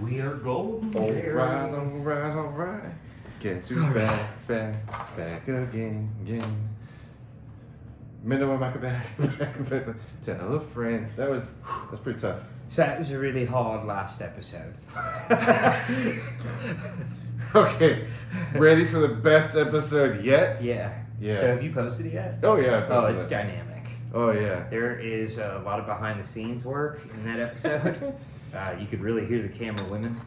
We are golden. Alright. Guess who's back again. Minimum I could back. Tell a friend. That's pretty tough. So that was a really hard last episode. Okay, ready for the best episode yet? Yeah. Yeah. So have you posted it yet? Oh yeah. I posted It's it. dynamic. Oh yeah. There is a lot of behind the scenes work in that episode. You could really hear the camera women.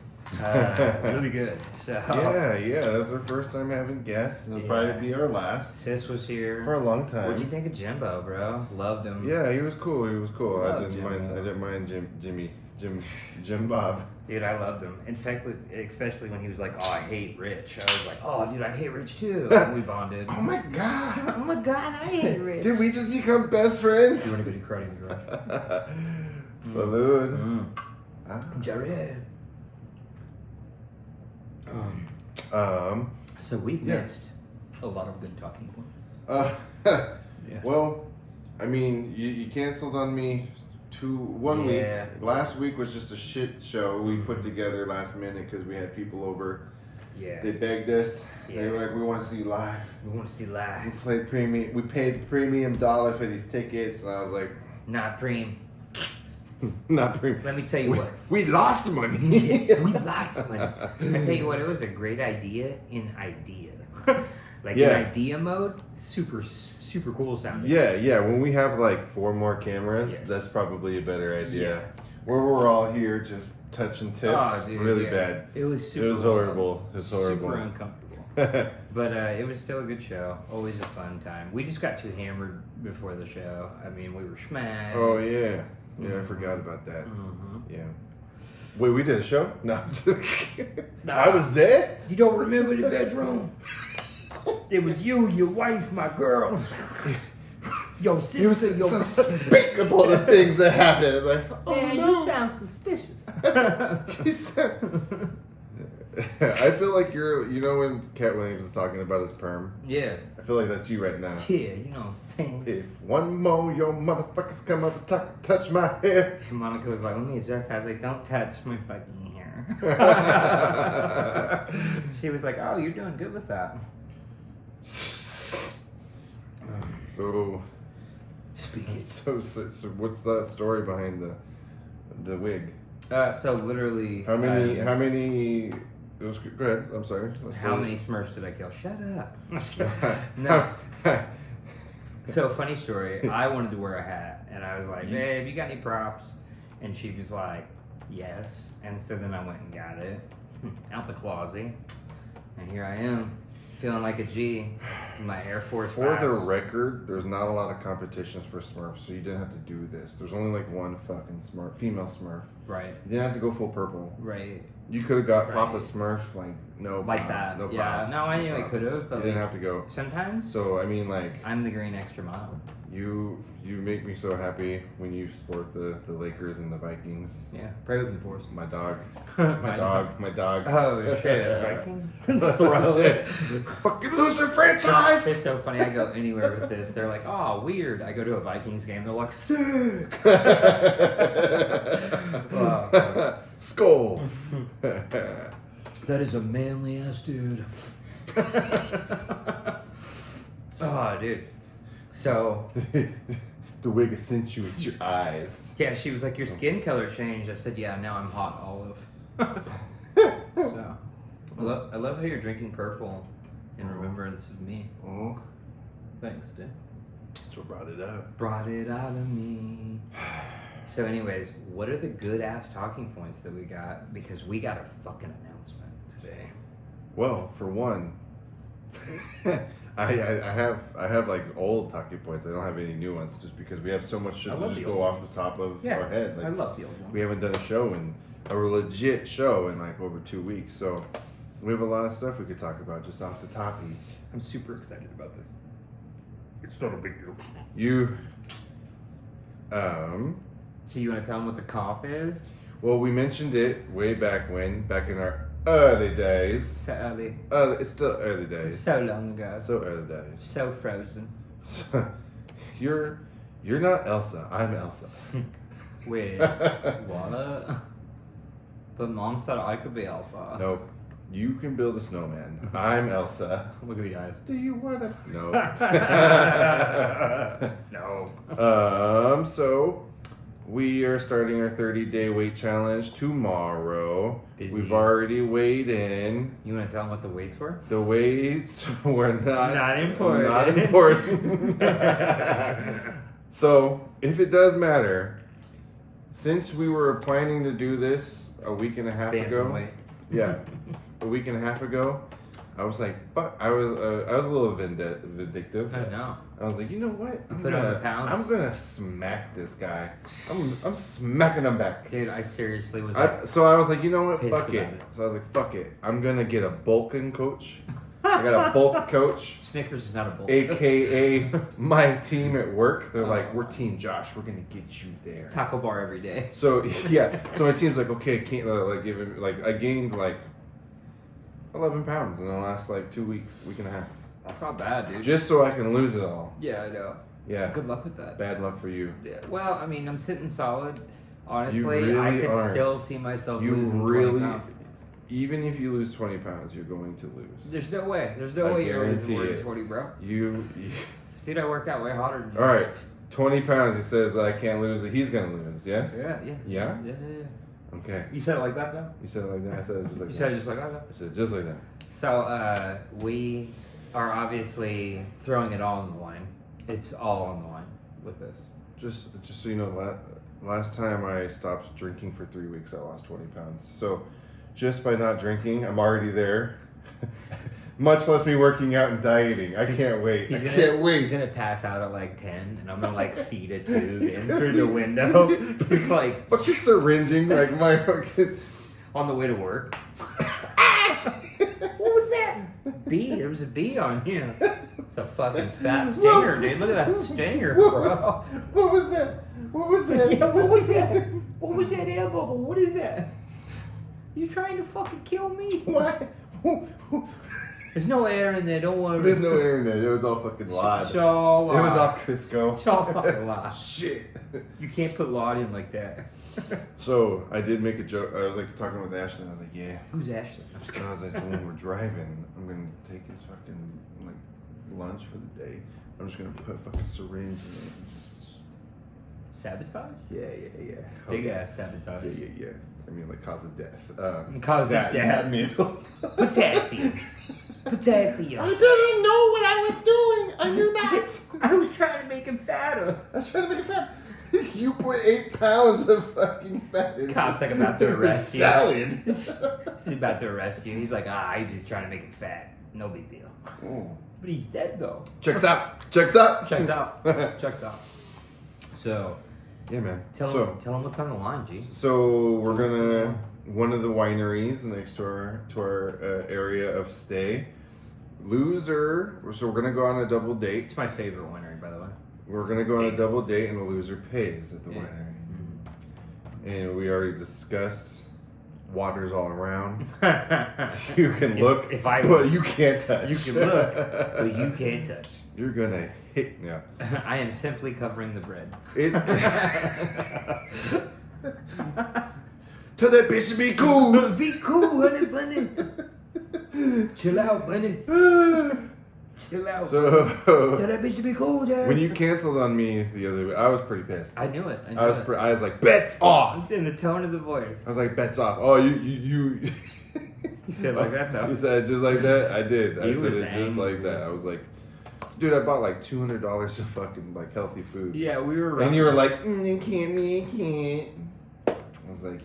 Really good. So Yeah. That's our first time having guests. It'll probably be our last Sis was here for a long time. What'd you think of Jimbo, bro? Loved him. Yeah, he was cool. I Love didn't mind Jim Bob. Dude, I loved him. In fact, especially when he was like, "Oh, I hate Rich." I was like, "Oh, dude, I hate Rich too." And we bonded. Oh my god. Oh my god, I hate Rich. Did we just become best friends? You want to go to karate in the garage? Salute. Jared. So we've missed a lot of good talking points. Yes. Well, I mean, you canceled on me 1 week. Last week was just a shit show we put together last minute because we had people over. Yeah. They begged us. They were like, "We want to see you live. We want to see live. We paid premium dollar for these tickets," and I was like, Not Preem. "Not premium." Let me tell you what. We lost money. We lost money. I tell you what, it was a great idea in idea. In idea mode, super cool sounding. Yeah. When we have like 4 more cameras, Yes. that's probably a better idea. Yeah. Where we're all here just touching tips, Oh, dude, really yeah. bad. It was super It was horrible. It was horrible. Super uncomfortable. But it was still a good show. Always a fun time. We just got too hammered before the show. I mean, we were smashed. Oh yeah. I forgot about that. Mm-hmm. Yeah. Wait, we did a show? No. I was there? You don't remember the bedroom? It was you, your wife, my girl, your sister, It was despicable the things that happened. Like, you sound suspicious. She said, I feel like you know when Cat Williams is talking about his perm? Yeah. I feel like that's you right now. Yeah, you know what I'm saying? If one more your motherfuckers come up and touch my hair. Monica was like, let me adjust. I was like, don't touch my fucking hair. She was like, oh, you're doing good with that. So Speaking. so what's the story behind the wig? So literally. How many? It was go ahead. I'm sorry. How many Smurfs did I kill? Shut up. I'm just kidding. No. So funny story. I wanted to wear a hat, and I was like, "Babe, you got any props?" And she was like, "Yes." And so then I went and got it out the closet, and here I am, feeling like a G in my Air Force. For the vibes. record, there's not a lot of competitions for Smurfs, so you didn't have to do this. There's only like one fucking Smurf, female Smurf. Right. You didn't have to go full purple. Right. You could have got Right. Papa Smurf, like no, Like that. no Yeah. props, No, I knew I props. could have, but you didn't like, have to go. sometimes So I mean, like I'm the green extra mile. you make me so happy when you support the Lakers and the Vikings. Yeah. Pray with me for us. My dog, my dog. Oh shit! Throw it. Fucking loser franchise. It's so funny. I go anywhere with this. They're like, "Oh, weird." I go to a Vikings game. They're like, "Sick." Skull. That is a manly ass dude. Oh, dude. So The wig has sent you with your eyes. yeah, she was like, "Your skin color changed." I said, "Yeah, now I'm hot olive." So I love how you're drinking purple in remembrance of me. Oh, Thanks, dude. that's what brought it up. Brought it out of me. So anyways, what are the good ass talking points that we got? Because we got a fucking announcement today. Well, for one, I have like old talking points. I don't have any new ones, just because we have so much shit I to love just the go old off ones. the top of Yeah, our head. Like, I love the old one. we haven't done a show a legit show in like over 2 weeks, so we have a lot of stuff we could talk about just off the top. I'm super excited about this. It's not a big deal. So you want to tell them what the comp is? Well, we mentioned it way back in our early days. So early. It's still early days. So long ago. So early days. So frozen. So, you're not Elsa. I'm Elsa. Wait. What? But Mom said I could be Elsa. Nope. You can build a snowman. I'm Elsa. Look at the eyes. Do you want to? No. No. So we are starting our 30-day weight challenge tomorrow. Busy. We've already weighed in. You want to tell them what the weights were? The weights were not important. Not important. So if it does matter, since we were planning to do this a week and a half ago, a week and a half ago, I was like, fuck. I was a little vindictive. I know. I was like, you know what? I'm gonna smack this guy. I'm smacking him back. Dude, I seriously was So I was like, you know what? pissed Fuck it. about it. So I was like, fuck it. I'm gonna get a bulking coach. I got a bulk coach. Snickers is not a bulk. AKA my team at work. They're like, we're Team Josh. We're gonna get you there. Taco bar every day. So yeah. So my team's like, okay, can't give him I gained 11 pounds in the last 2 weeks, week and a half. That's not bad, dude. Just so I can lose it all. Yeah, I know. Yeah. Good luck with that. Bad luck for you. Yeah. Well, I mean, I'm sitting solid. Honestly, really I could aren't. still see myself You losing really- 20 pounds. Even if you lose 20 pounds, you're going to lose. There's no way. There's no I way you're losing more guarantee than it. 20, bro. You Dude, I work out way harder than you. all right? 20 pounds. He says that I can't lose. That he's gonna lose. Yes. Yeah? Yeah? Yeah. Okay. You said it like that, though? You said it like that. I said it just like You that. said it just like that, though? I said it just like that. So, we are obviously throwing it all on the line. It's all on the line with this. Just so you know, last time I stopped drinking for 3 weeks, I lost 20 pounds. So, just by not drinking, I'm already there. Much less me working out and dieting. I can't wait. I can't wait. He's gonna pass out at 10, and I'm gonna feed a tube in through the window. It's fucking syringing my fucking on the way to work. What was that? Bee. There was a bee on you. It's a fucking fat stinger, dude. Look at that stinger, bro. What was that? What was that? Yeah, what was that? What was that air bubble? What is that? You trying to fucking kill me? What? There's no air in there. Don't worry. There's no air in there. It was all fucking lard. It's all lard. It was all Crisco. It's all fucking lard. Shit. You can't put lard in like that. So I did make a joke. I was talking with Ashley. I was like, yeah. Who's Ashley? I was like, so when we're driving, I'm gonna take his fucking lunch for the day. I'm just gonna put a fucking syringe in it. Sabotage? Yeah. Big ass sabotage. Yeah. I mean, cause of death. Cause of death. That meal. Potassium. Potassium. I didn't know what I was doing. I knew not. I was trying to make him fatter. I was trying to make it fat. You put 8 pounds of fucking fat in Cop's about to arrest you. Salad. He's about to arrest you. He's like, I'm just trying to make him fat. No big deal. Oh. But he's dead though. Checks out. Checks out. Checks out. So, yeah, man. Tell him what's on the line, G. So we're gonna one of the wineries next to our area of stay. Loser. So we're gonna go on a double date. It's my favorite winery, by the way. We're gonna go on a double date, and the loser pays at the winery. Mm-hmm. And we already discussed water's all around. You can look, but you can't touch. You can look, but you can't touch. You're gonna hit. Yeah. I am simply covering the bread. Tell that bitch to be cool. Be cool, honey bunny. Chill out, bunny. Chill out. So tell that bitch to be cool, Jared. When you canceled on me the other week, I was pretty pissed. I knew it. I was like, bets off. In the tone of the voice. I was like, bets off. Oh, you. You said it like that though. You said it just like that. I did. I said it angry. just like that. I was like, dude, I bought $200 of fucking healthy food. Yeah, we were. And you were like, you can't, me, can't. I was like,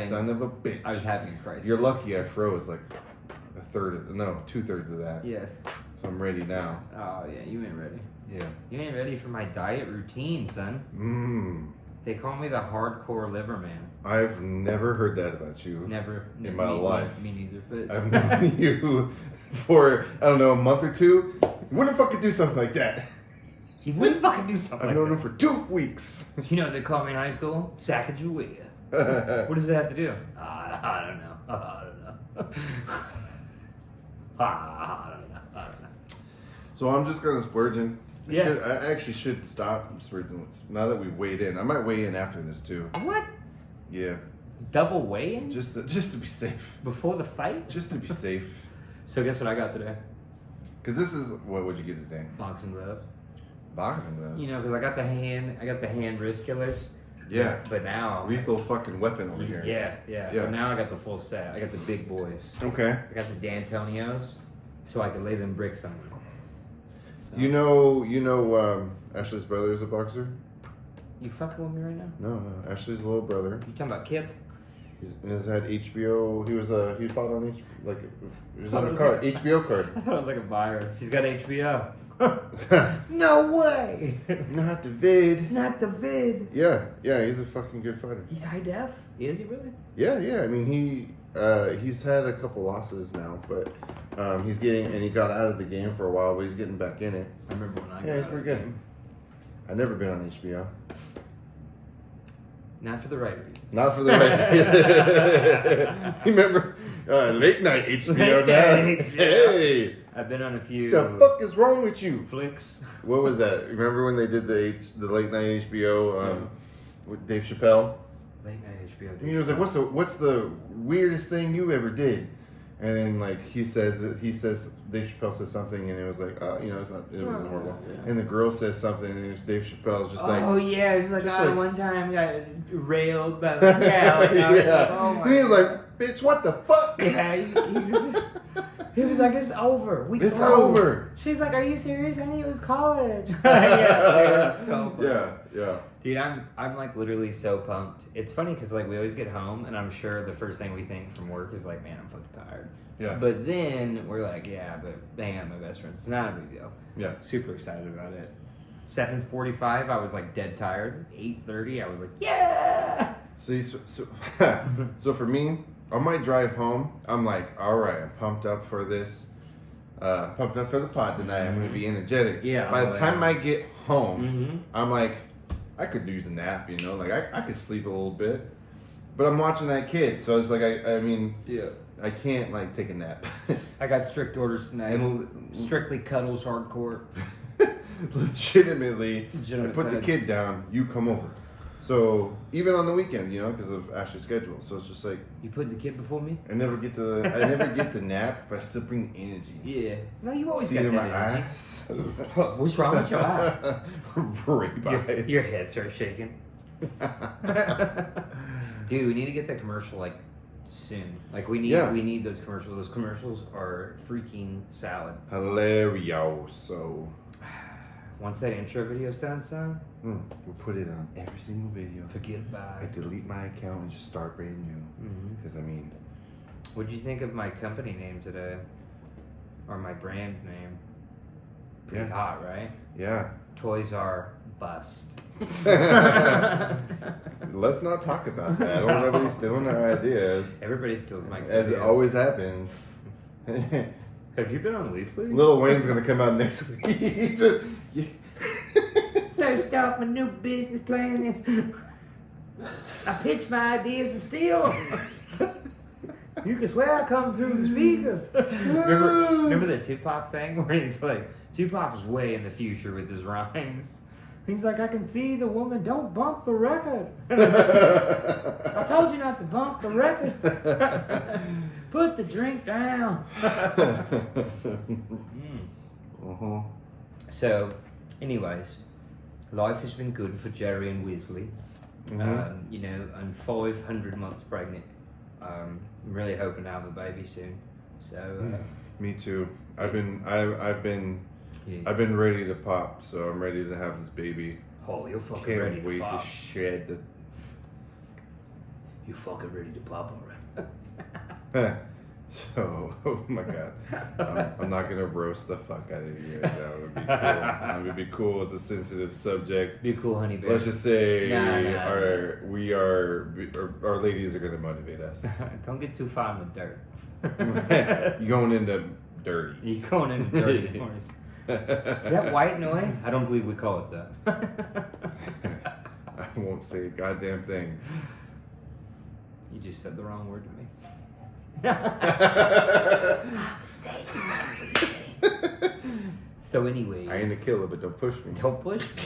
son of a bitch. I was having a crisis. You're lucky I froze 2/3 of that. Yes. So I'm ready now. Oh yeah, you ain't ready. Yeah. You ain't ready for my diet routine, son. They call me the hardcore liver man. I've never heard that about you. Never in my life. Me neither. But I've known you for a month or two. You wouldn't fucking do something like that. He wouldn't fucking do something. I've known him for 2 weeks. You know what they call me in high school? Sacagawea. What does that have to do? I don't know. I don't know. I don't know. So I'm just gonna splurge in. Yeah. I actually should stop splurging now that we weighed in. I might weigh in after this too. What? Yeah. Double weigh-in? Just to be safe. Before the fight? Just to be safe. So guess what I got today? Because this is what would you get today? Boxing gloves. Boxing gloves. You know, because I got the hand wrist killers. Yeah. But now Lethal fucking weapon over here. Yeah. But now I got the full set. I got the big boys. Okay. I got the D'Antonios, so I can lay them bricks on them. So. You know, Ashley's brother is a boxer. You fucking with me right now? No. Ashley's little brother. You talking about Kip? He's had HBO. He fought on he was on a card, HBO card. I thought it was like a virus. He's got HBO. No way! Not the vid. Not the vid. Yeah, he's a fucking good fighter. He's high def? Is he really? Yeah. I mean, he's had a couple losses now, but he got out of the game for a while, but he's getting back in it. I remember when I got Yeah, he's out pretty of the good. game. I've never been on HBO. Not for the right reasons. Not for the right. Remember late night HBO now? Hey, I've been on a few. the fuck is wrong with you? Flicks. What was that? Remember when they did the late night HBO with Dave Chappelle? Late night HBO. And he was like, "What's the weirdest thing you ever did?" And then like he says Dave Chappelle says something, and it was like, it wasn't horrible. Yeah. And the girl says something, and it was Dave Chappelle's just like, oh yeah, it's like, just like- one time got railed by the gal. And I was yeah. like, oh my And he was God. like, "Bitch, what the fuck?" Yeah, he was like, it's over. It's over. She's like, are you serious? I knew it was college. Yeah, it was so funny. Yeah. Dude, I'm like literally so pumped. It's funny because like we always get home and I'm sure the first thing we think from work is like, man, I'm fucking tired. Yeah. But then we're like, yeah, but hang out with my best friends. It's not a big deal. Yeah. Super excited about it. 7:45, I was like dead tired. 8:30, I was like, yeah. See, so for me, on my drive home, I'm like, all right, I'm pumped up for this. Pumped up for the pod tonight. I'm going to be energetic. Yeah. By the time I get home, Mm-hmm. I'm like, I could use a nap, you know? Like, I could sleep a little bit. But I'm watching that kid. So it's like, I mean, Yeah. I can't, like, take a nap. I got strict orders tonight. And Strictly cuddles hardcore. legitimately, I Legitimate put the cuddles. kid down, you come over. So even on the weekend, you know, because of Ashley's schedule. So it's just like, You put the kid before me? I never get the nap, but I still bring the energy. Yeah. No, you always See got it in that my energy. eyes? What's wrong with your eye? Rape eyes. Your head starts shaking. Dude, we need to get that commercial like soon. Like we need those commercials. Those commercials are freaking salad. Hilarious. So Once that intro video's done, son, we'll put it on every single video. forget about I it. delete my account and just start brand new. Mm-hmm. Because I mean, What'd you think of my company name today? Or my brand name? Pretty Yeah. hot, right? yeah. Toys R Bust. Let's not talk about that. I don't want everybody stealing our ideas. Everybody steals Mike's As it ideas. always happens. Have you been on Leafly? Lil Wayne's gonna come out next week. First off, my new business plan is I pitch my ideas and steal them. You can swear I come through the speakers. remember the Tupac thing where he's like, Tupac's way in the future with his rhymes. He's like, I can see the woman, don't bump the record. I told you not to bump the record. Put the drink down. Uh-huh. So, anyways, life has been good for Jerry and Weasley. I'm 500 months pregnant. I'm really hoping to have a baby soon. So, Me too. I've been yeah. ready to pop, so I'm ready to have this baby. Oh, you're fucking Can't ready wait to pop. to shed the You fucking ready to pop already. So, oh my god, I'm not gonna roast the fuck out of you right now. It would be cool. It would be cool. It's a sensitive subject. Be a cool honey bear. Let's just say Nah. our ladies are gonna motivate us. Don't get too far in the dirt. You going into dirty? You going in dirty corners. Is that white noise? I don't believe we call it that. I won't say a goddamn thing. You just said the wrong word to me. So anyway, I ain't a killer, but don't push me. don't push me.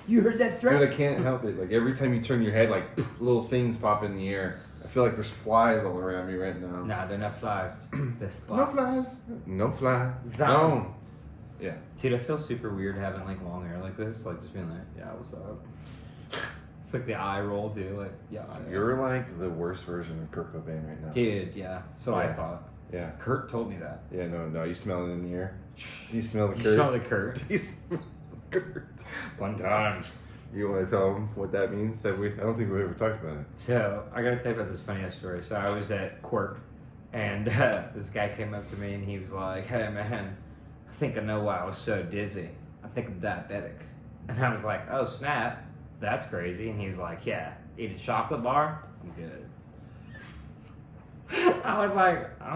You heard that threat? Dude, I can't help it. Like every time you turn your head, like little things pop in the air. I feel like there's flies all around me right now. Nah, they're not flies. They're spots. No flies. No flies. Zom. No. Yeah. Dude, I feel super weird having like long hair like this. Like just being like, yeah, what's up? It's like the eye roll too. Like, yeah. You're like the worst version of Kurt Cobain right now. Dude, yeah. That's what I thought. Yeah. Kurt told me that. Yeah, no. You smell it in the air. Do you smell the Kurt? You smell the Kurt. Do you smell the Kurt? Fun times. You want to tell them what that means? I don't think we ever talked about it. So, I gotta tell you about this funny ass story. So, I was at Quirk, and this guy came up to me, and he was like, hey, man, I think I know why I was so dizzy. I think I'm diabetic. And I was like, oh, snap. That's crazy. And he's like, yeah, eat a chocolate bar? I'm good. I was like, I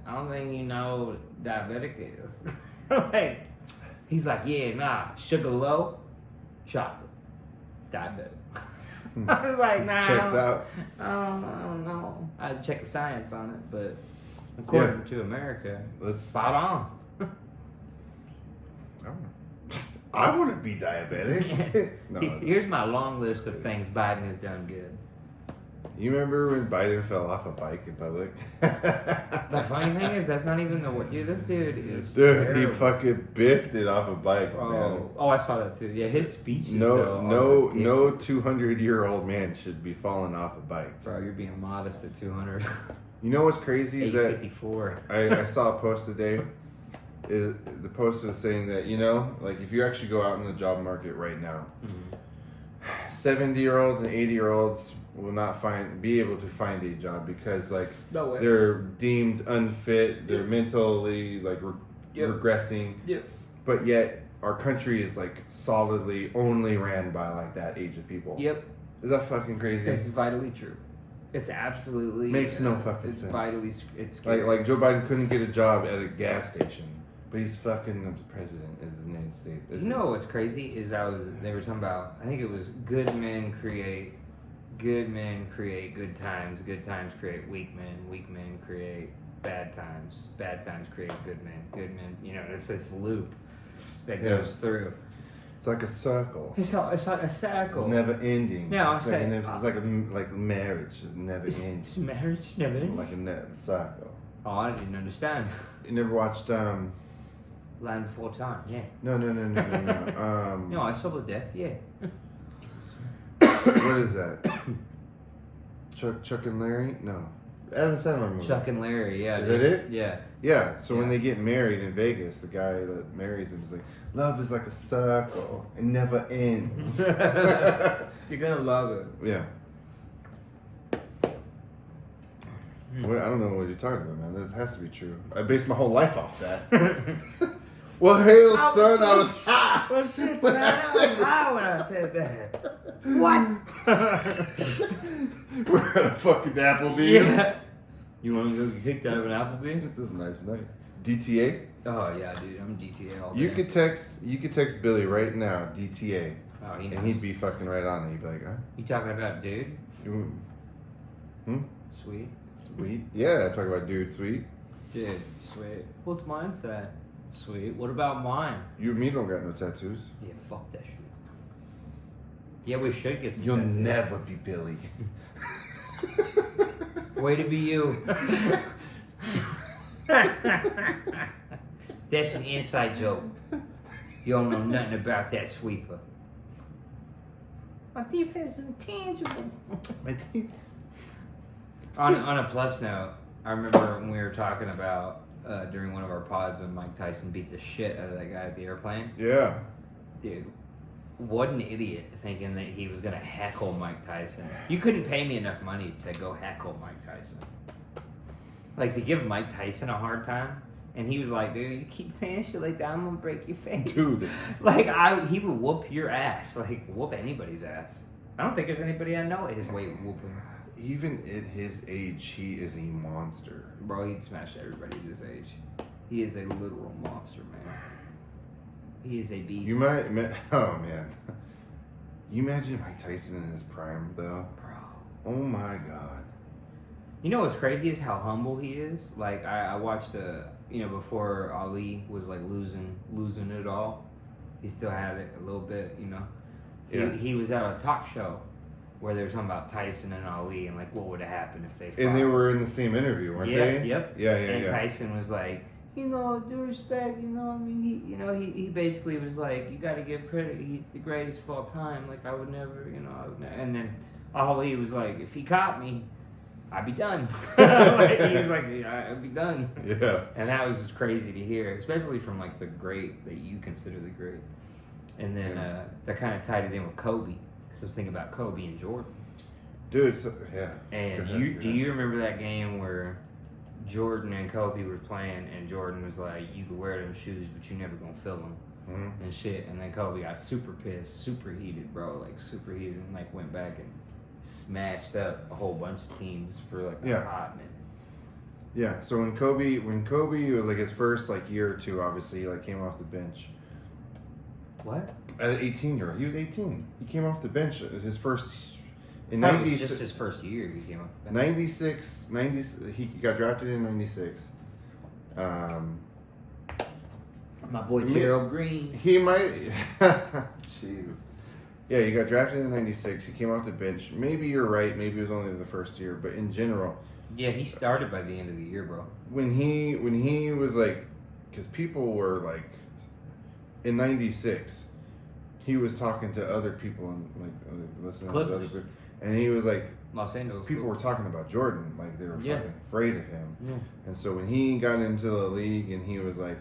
don't think you know what diabetic is. Like, he's like, yeah, nah, sugar low, chocolate, diabetic. I was like, nah. Checks out. I don't know. I had to check the science on it, but according to America, it's spot on. I want to be diabetic. No. Here's my long list of things Biden has done good. You remember when Biden fell off a bike in public? The funny thing is, that's not even the word. Dude, this dude is Dude, terrible. he fucking biffed it off a bike, man. Oh, I saw that too. Yeah, his speeches. No, though, no 200-year-old man should be falling off a bike. Bro, you're being modest at 200. You know what's crazy is that 854. I saw a post today. The post was saying that, you know, like if you actually go out in the job market right now, 70-year-olds and 80-year-olds will not be able to find a job because like No way. they're deemed unfit, they're mentally like regressing. Yep. But yet our country is like solidly only ran by like that age of people. Yep. Is that fucking crazy? It's vitally true. It's absolutely Makes no fucking it's sense. vitally it's scary. Like Joe Biden couldn't get a job at a gas station, but he's fucking the president of the United States. You know what's crazy is they were talking about, I think it was good men create good times create weak men create bad times create good men, you know, it's this loop that goes through. It's like a circle. It's like a circle. It's never ending. No, it's like marriage. It never ends. It's marriage never ends. Like a circle. Oh, I didn't understand. You never watched Land Before Time, yeah. No. No, I saw the death, yeah. What is that? Chuck and Larry? No. Adam Sandler movie. Chuck and Larry, yeah. Is that it? Yeah. Yeah. So when they get married in Vegas, the guy that marries him is like, "Love is like a circle; it never ends." You're gonna love it. Yeah. Well, I don't know what you're talking about, man. That has to be true. I based my whole life off that. Well, hail, son, I was high. Well, shit, son, I was high when I said that. What? We're at a fucking Applebee's. Yeah. You want to go get kicked out of an Applebee's? This is a nice night. DTA? Oh yeah, dude, I'm DTA all day. You could text Billy right now, DTA. Oh, he knows. And he'd be fucking right on it. He'd be like, huh? You talking about dude? Sweet. Sweet? Yeah, I talk about dude sweet. Dude, sweet. What's mine say? Sweet. What about mine? You and me don't got no tattoos. Yeah, fuck that shit. Yeah, we should get some You'll tattoos. never be Billy. Way to be you. That's an inside joke. You don't know nothing about that sweeper. My defense is intangible. My teeth. On a plus note, I remember when we were talking about during one of our pods when Mike Tyson beat the shit out of that guy at the airplane. Yeah. Dude, what an idiot thinking that he was gonna heckle Mike Tyson. You couldn't pay me enough money to go heckle Mike Tyson. Like to give Mike Tyson a hard time, and he was like, "Dude, you keep saying shit like that, I'm gonna break your face." Dude. Like he would whoop your ass, like whoop anybody's ass. I don't think there's anybody I know at his weight whooping. Even at his age, he is a monster. Bro, he'd smash everybody at his age. He is a literal monster, man. He is a beast. Oh man. You imagine Mike Tyson in his prime, though? Bro. Oh my god. You know what's crazy is how humble he is. Like I watched before Ali was like losing it all. He still had it a little bit, you know. Yeah. He was at a talk show where they were talking about Tyson and Ali and like what would have happened if they fought. And they were in the same interview, weren't they? Yep. Yeah. And Tyson was like, you know, due respect, you know, I mean, he basically was like, you got to give credit. He's the greatest of all time. Like, I would never, you know, and then Ali was like, if he caught me, I'd be done. Like, he was like, yeah, I'd be done. Yeah. And that was just crazy to hear, especially from like the great that you consider the great. And then that kind of tied it in with Kobe, because I was thinking about Kobe and Jordan. Dude, yeah. And do you remember that game where Jordan and Kobe were playing, and Jordan was like, you can wear them shoes, but you never gonna fill them, and shit. And then Kobe got super pissed, super heated, bro, like super heated, and like went back and smashed up a whole bunch of teams for like a hot minute. Yeah. So when Kobe was like his first like year or two, obviously he like came off the bench. What? At an 18-year-old, he was 18. He came off the bench at his first. In That was just his first year. He came off the bench. 96, he got drafted in 96. My boy Gerald Green. He might. Jesus. Yeah, he got drafted in 96. He came off the bench. Maybe you're right. Maybe it was only the first year. But in general. Yeah, he started by the end of the year, bro. When he was like. Because people were like. In 96. He was talking to other people and like listening to other people. And he was like. Los Angeles. People were talking about Jordan. Like they were fucking afraid of him. Yeah. And so when he got into the league and he was like.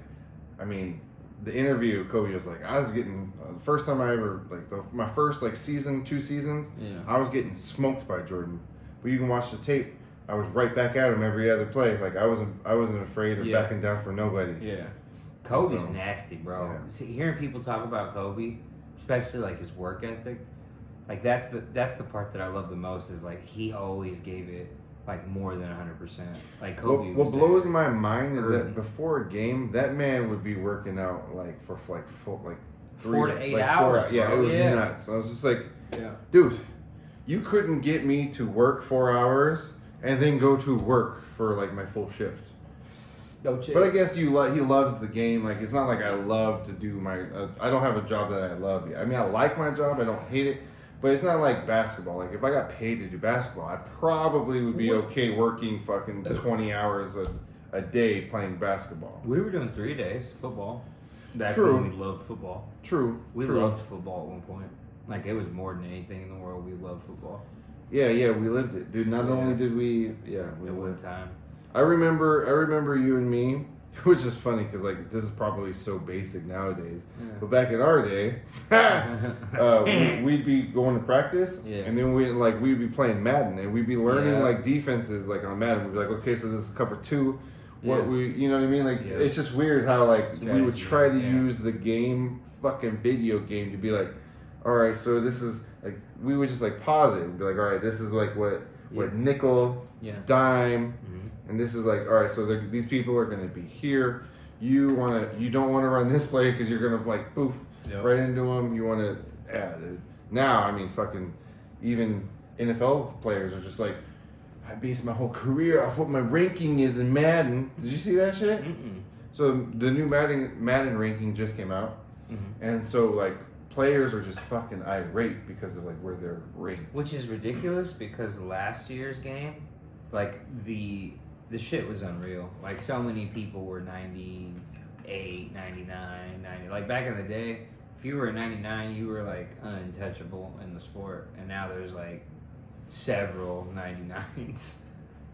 I mean. The interview, Kobe was like, I was getting the first time I ever my first like season, 2 seasons, I was getting smoked by Jordan. But you can watch the tape. I was right back at him every other play. Like I wasn't afraid of backing down for nobody. Yeah, Kobe's nasty, bro. Yeah. See, hearing people talk about Kobe, especially like his work ethic, like that's the part that I love the most. Is like he always gave it. Like more than 100%. Like Kobe. What blows my mind is that before a game, that man would be working out like for like 4 to 8 hours. Yeah, it was nuts. I was just like, dude, you couldn't get me to work 4 hours and then go to work for like my full shift. No chance. But I guess he loves the game. Like it's not like I love to do my. I don't have a job that I love yet. I mean, I like my job. I don't hate it. But it's not like basketball. Like, if I got paid to do basketball, I probably would be okay working fucking 20 hours a day playing basketball. We were doing 3 days football. Back True. when we loved football. True. We loved football at one point. Like, it was more than anything in the world. We loved football. Yeah, we lived it. Dude, not only did we at one time. I remember you and me, which is funny because, like, this is probably so basic nowadays. Yeah. But back in our day, we'd be going to practice, and then we'd be playing Madden, and we'd be learning like defenses like on Madden. We'd be like, okay, so this is cover 2. What you know what I mean? Like it's just weird how like we would try to use the game, fucking video game, to be like, all right, so this is like we would just like pause it and be like, all right, this is like what nickel, dime. And this is like, all right, so these people are going to be here. You don't want to run this play because you're going to like poof right into them. You want to add it. Now, I mean, fucking even NFL players are just like, I base my whole career off what my ranking is in Madden. Did you see that shit? Mm-mm. So the new Madden ranking just came out, and so like players are just fucking irate because of like where they're ranked. Which is ridiculous because last year's game, like the shit was unreal. Like, so many people were 98, 99, 90. Like, back in the day, if you were a 99, you were, like, untouchable in the sport. And now there's, like, several 99s.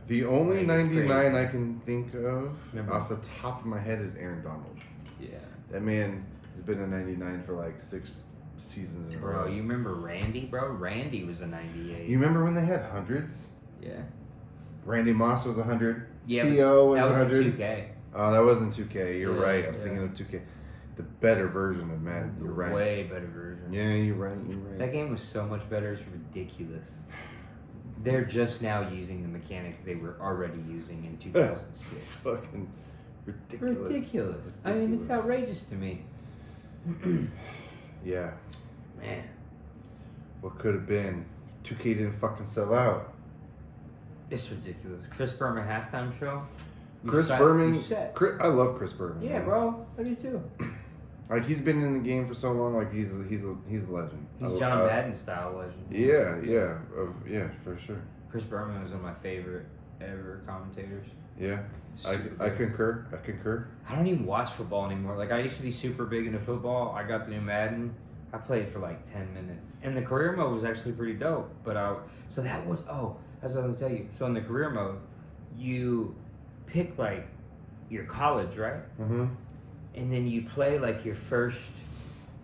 The only 99 I can think of off the top of my head is Aaron Donald. Yeah. That man has been a 99 for, like, 6 seasons in a row. Bro, you remember Randy, bro? Randy was a 98. You remember when they had hundreds? Yeah. Randy Moss was 100. Yeah, T.O. was that was 100. 2K. Oh, that wasn't 2K. You're right. I'm thinking of 2K. The better version of Madden. You're right. Way better version. Yeah, you're right. That game was so much better. It's ridiculous. They're just now using the mechanics they were already using in 2006. Fucking ridiculous. Ridiculous. I mean, it's outrageous to me. Yeah. Man. What could have been? 2K didn't fucking sell out. It's ridiculous. Chris Berman halftime show. I love Chris Berman. Yeah, man. bro. I do too. Like, he's been in the game for so long. Like, he's a legend. He's John Madden style legend. Yeah, for sure. Chris Berman was one of my favorite ever commentators. Yeah, I concur. I don't even watch football anymore. Like, I used to be super big into football. I got the new Madden. I played for like 10 minutes. And the career mode was actually pretty dope. But I was going to tell you. So in the career mode, you pick like your college, right? Mm-hmm. And then you play like your first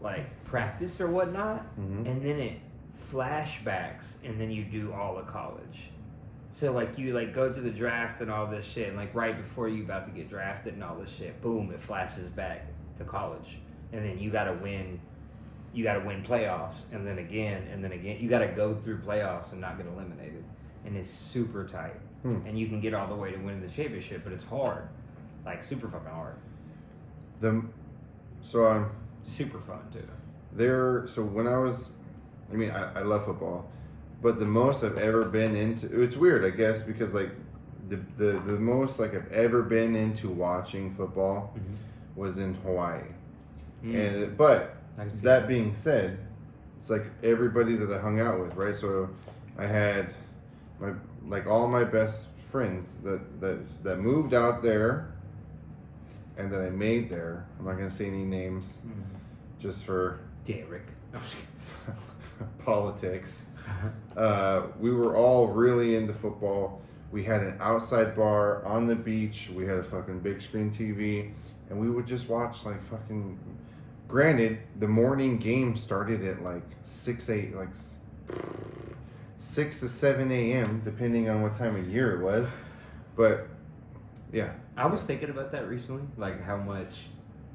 like practice or whatnot. Mm-hmm. And then it flashbacks and then you do all of college. So like you like go to the draft and all this shit, and like right before you about to get drafted and all this shit, boom, it flashes back to college. And then you gotta win playoffs, and then again. You gotta go through playoffs and not get eliminated. And it's super tight. And you can get all the way to winning the championship, but it's hard. Like super fucking hard. Super fun too. So when I love football, but the most I've ever been into, it's weird, I guess, because like the most like I've ever been into watching football was in Hawaii. But that being said, it's like everybody that I hung out with, right? So I had all my best friends that moved out there and that I made there. I'm not gonna say any names, just for Derek. politics. We were all really into football. We had an outside bar on the beach. We had a fucking big screen TV, and we would just watch like fucking. Granted, the morning game started at like 6 to 7 a.m. depending on what time of year it was, but yeah. I was thinking about that recently, like how much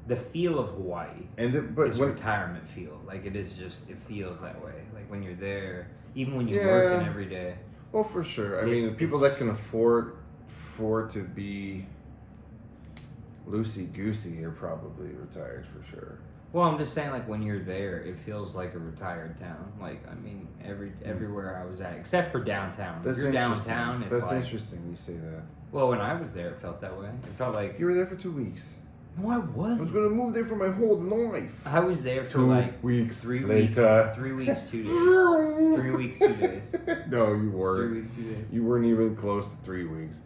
the feel of Hawaii it's retirement feel. Like it feels that way. Like when you're there, even when you're working every day. Well, for sure. I mean, people that can afford to be loosey-goosey are probably retired for sure. Well, I'm just saying, like when you're there, it feels like a retired town. Like I mean, everywhere I was at, except for downtown. That's if you're downtown, it's That's like, interesting you say that. Well, when I was there, it felt that way. It felt like you were there for 2 weeks. No, I wasn't. I was gonna move there for my whole life. I was there for 2 like weeks 3 later. weeks. 3 weeks, 2 days. 3 weeks, 2 days. No, you weren't. 3 weeks, 2 days. You weren't even close to 3 weeks.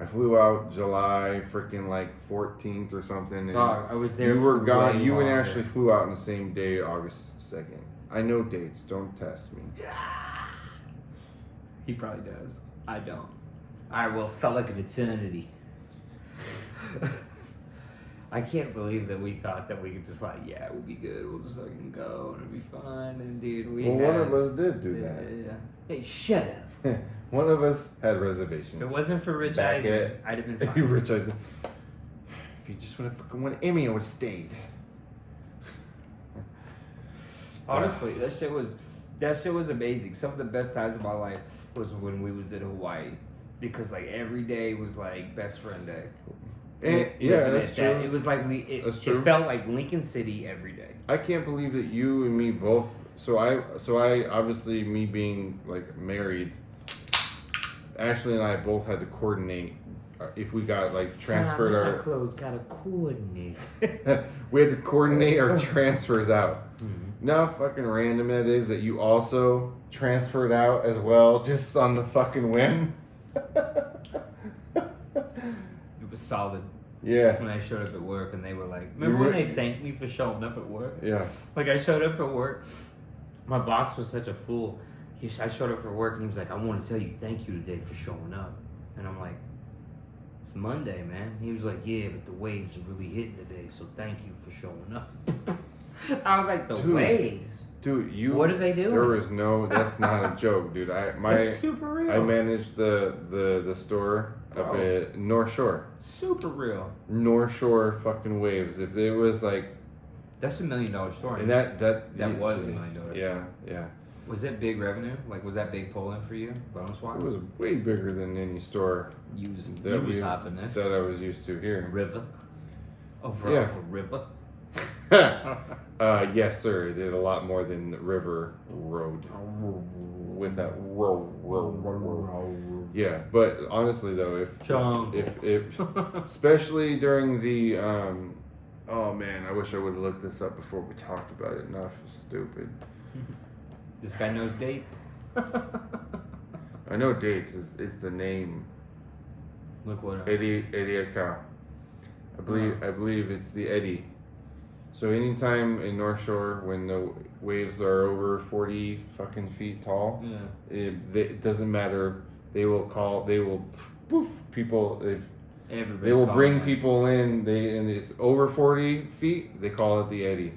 I flew out July freaking like 14th or something. And I was there. You were gone. You and longer. Ashley flew out on the same day, August 2nd. I know dates. Don't test me. He probably does. I don't. All right. Well, it felt like an eternity. I can't believe that we thought that we could just like, yeah, we'll be good. We'll just fucking go and it'll be fine. And dude, one of us did do that. Yeah. Hey, shut up. One of us had reservations. If it wasn't for Rich Eisen, I'd have been fine. Rich Eisen. If you just would have fucking won Emmy, I would have stayed. Honestly, that shit was amazing. Some of the best times of my life was when we was in Hawaii, because like every day was like best friend day. Yeah, that's true. It was like it felt like Lincoln City every day. I can't believe that you and me both. So I obviously, me being like married, Ashley and I both had to coordinate if we got like transferred our clothes. Gotta coordinate. We had to coordinate our transfers out. Mm-hmm. Now fucking random it is that you also transferred out as well, just on the fucking whim. It was solid. Yeah. When I showed up at work and they were like, remember when they thanked me for showing up at work? Yeah. Like I showed up for work. My boss was such a fool. I showed up for work and he was like, I want to tell you thank you today for showing up. And I'm like, it's Monday, man. He was like, yeah, but the waves are really hitting today, so thank you for showing up. I was like, the waves? Dude, what are they doing? There was that's not a joke, dude. That's super real. I managed the store up at North Shore. Super real. North Shore fucking waves. If it was like, that's $1 million store. And that was $1 million store. Yeah. Was it big revenue? Like, was that big pull-in for you, bonus-wise? It was way bigger than any store that I was used to here. River. Over River. Yes, sir. It did a lot more than the River Road. With that Yeah, but honestly though, if especially during the Oh man, I wish I would have looked this up before we talked about it. Enough is stupid. This guy knows dates. I know dates is the name. Look what up. Eddie Aka. I believe it's the Eddy. So anytime in North Shore when the waves are over 40 fucking feet tall, it doesn't matter. They will poof people. They will bring people in. And it's over 40 feet. They call it the Eddy,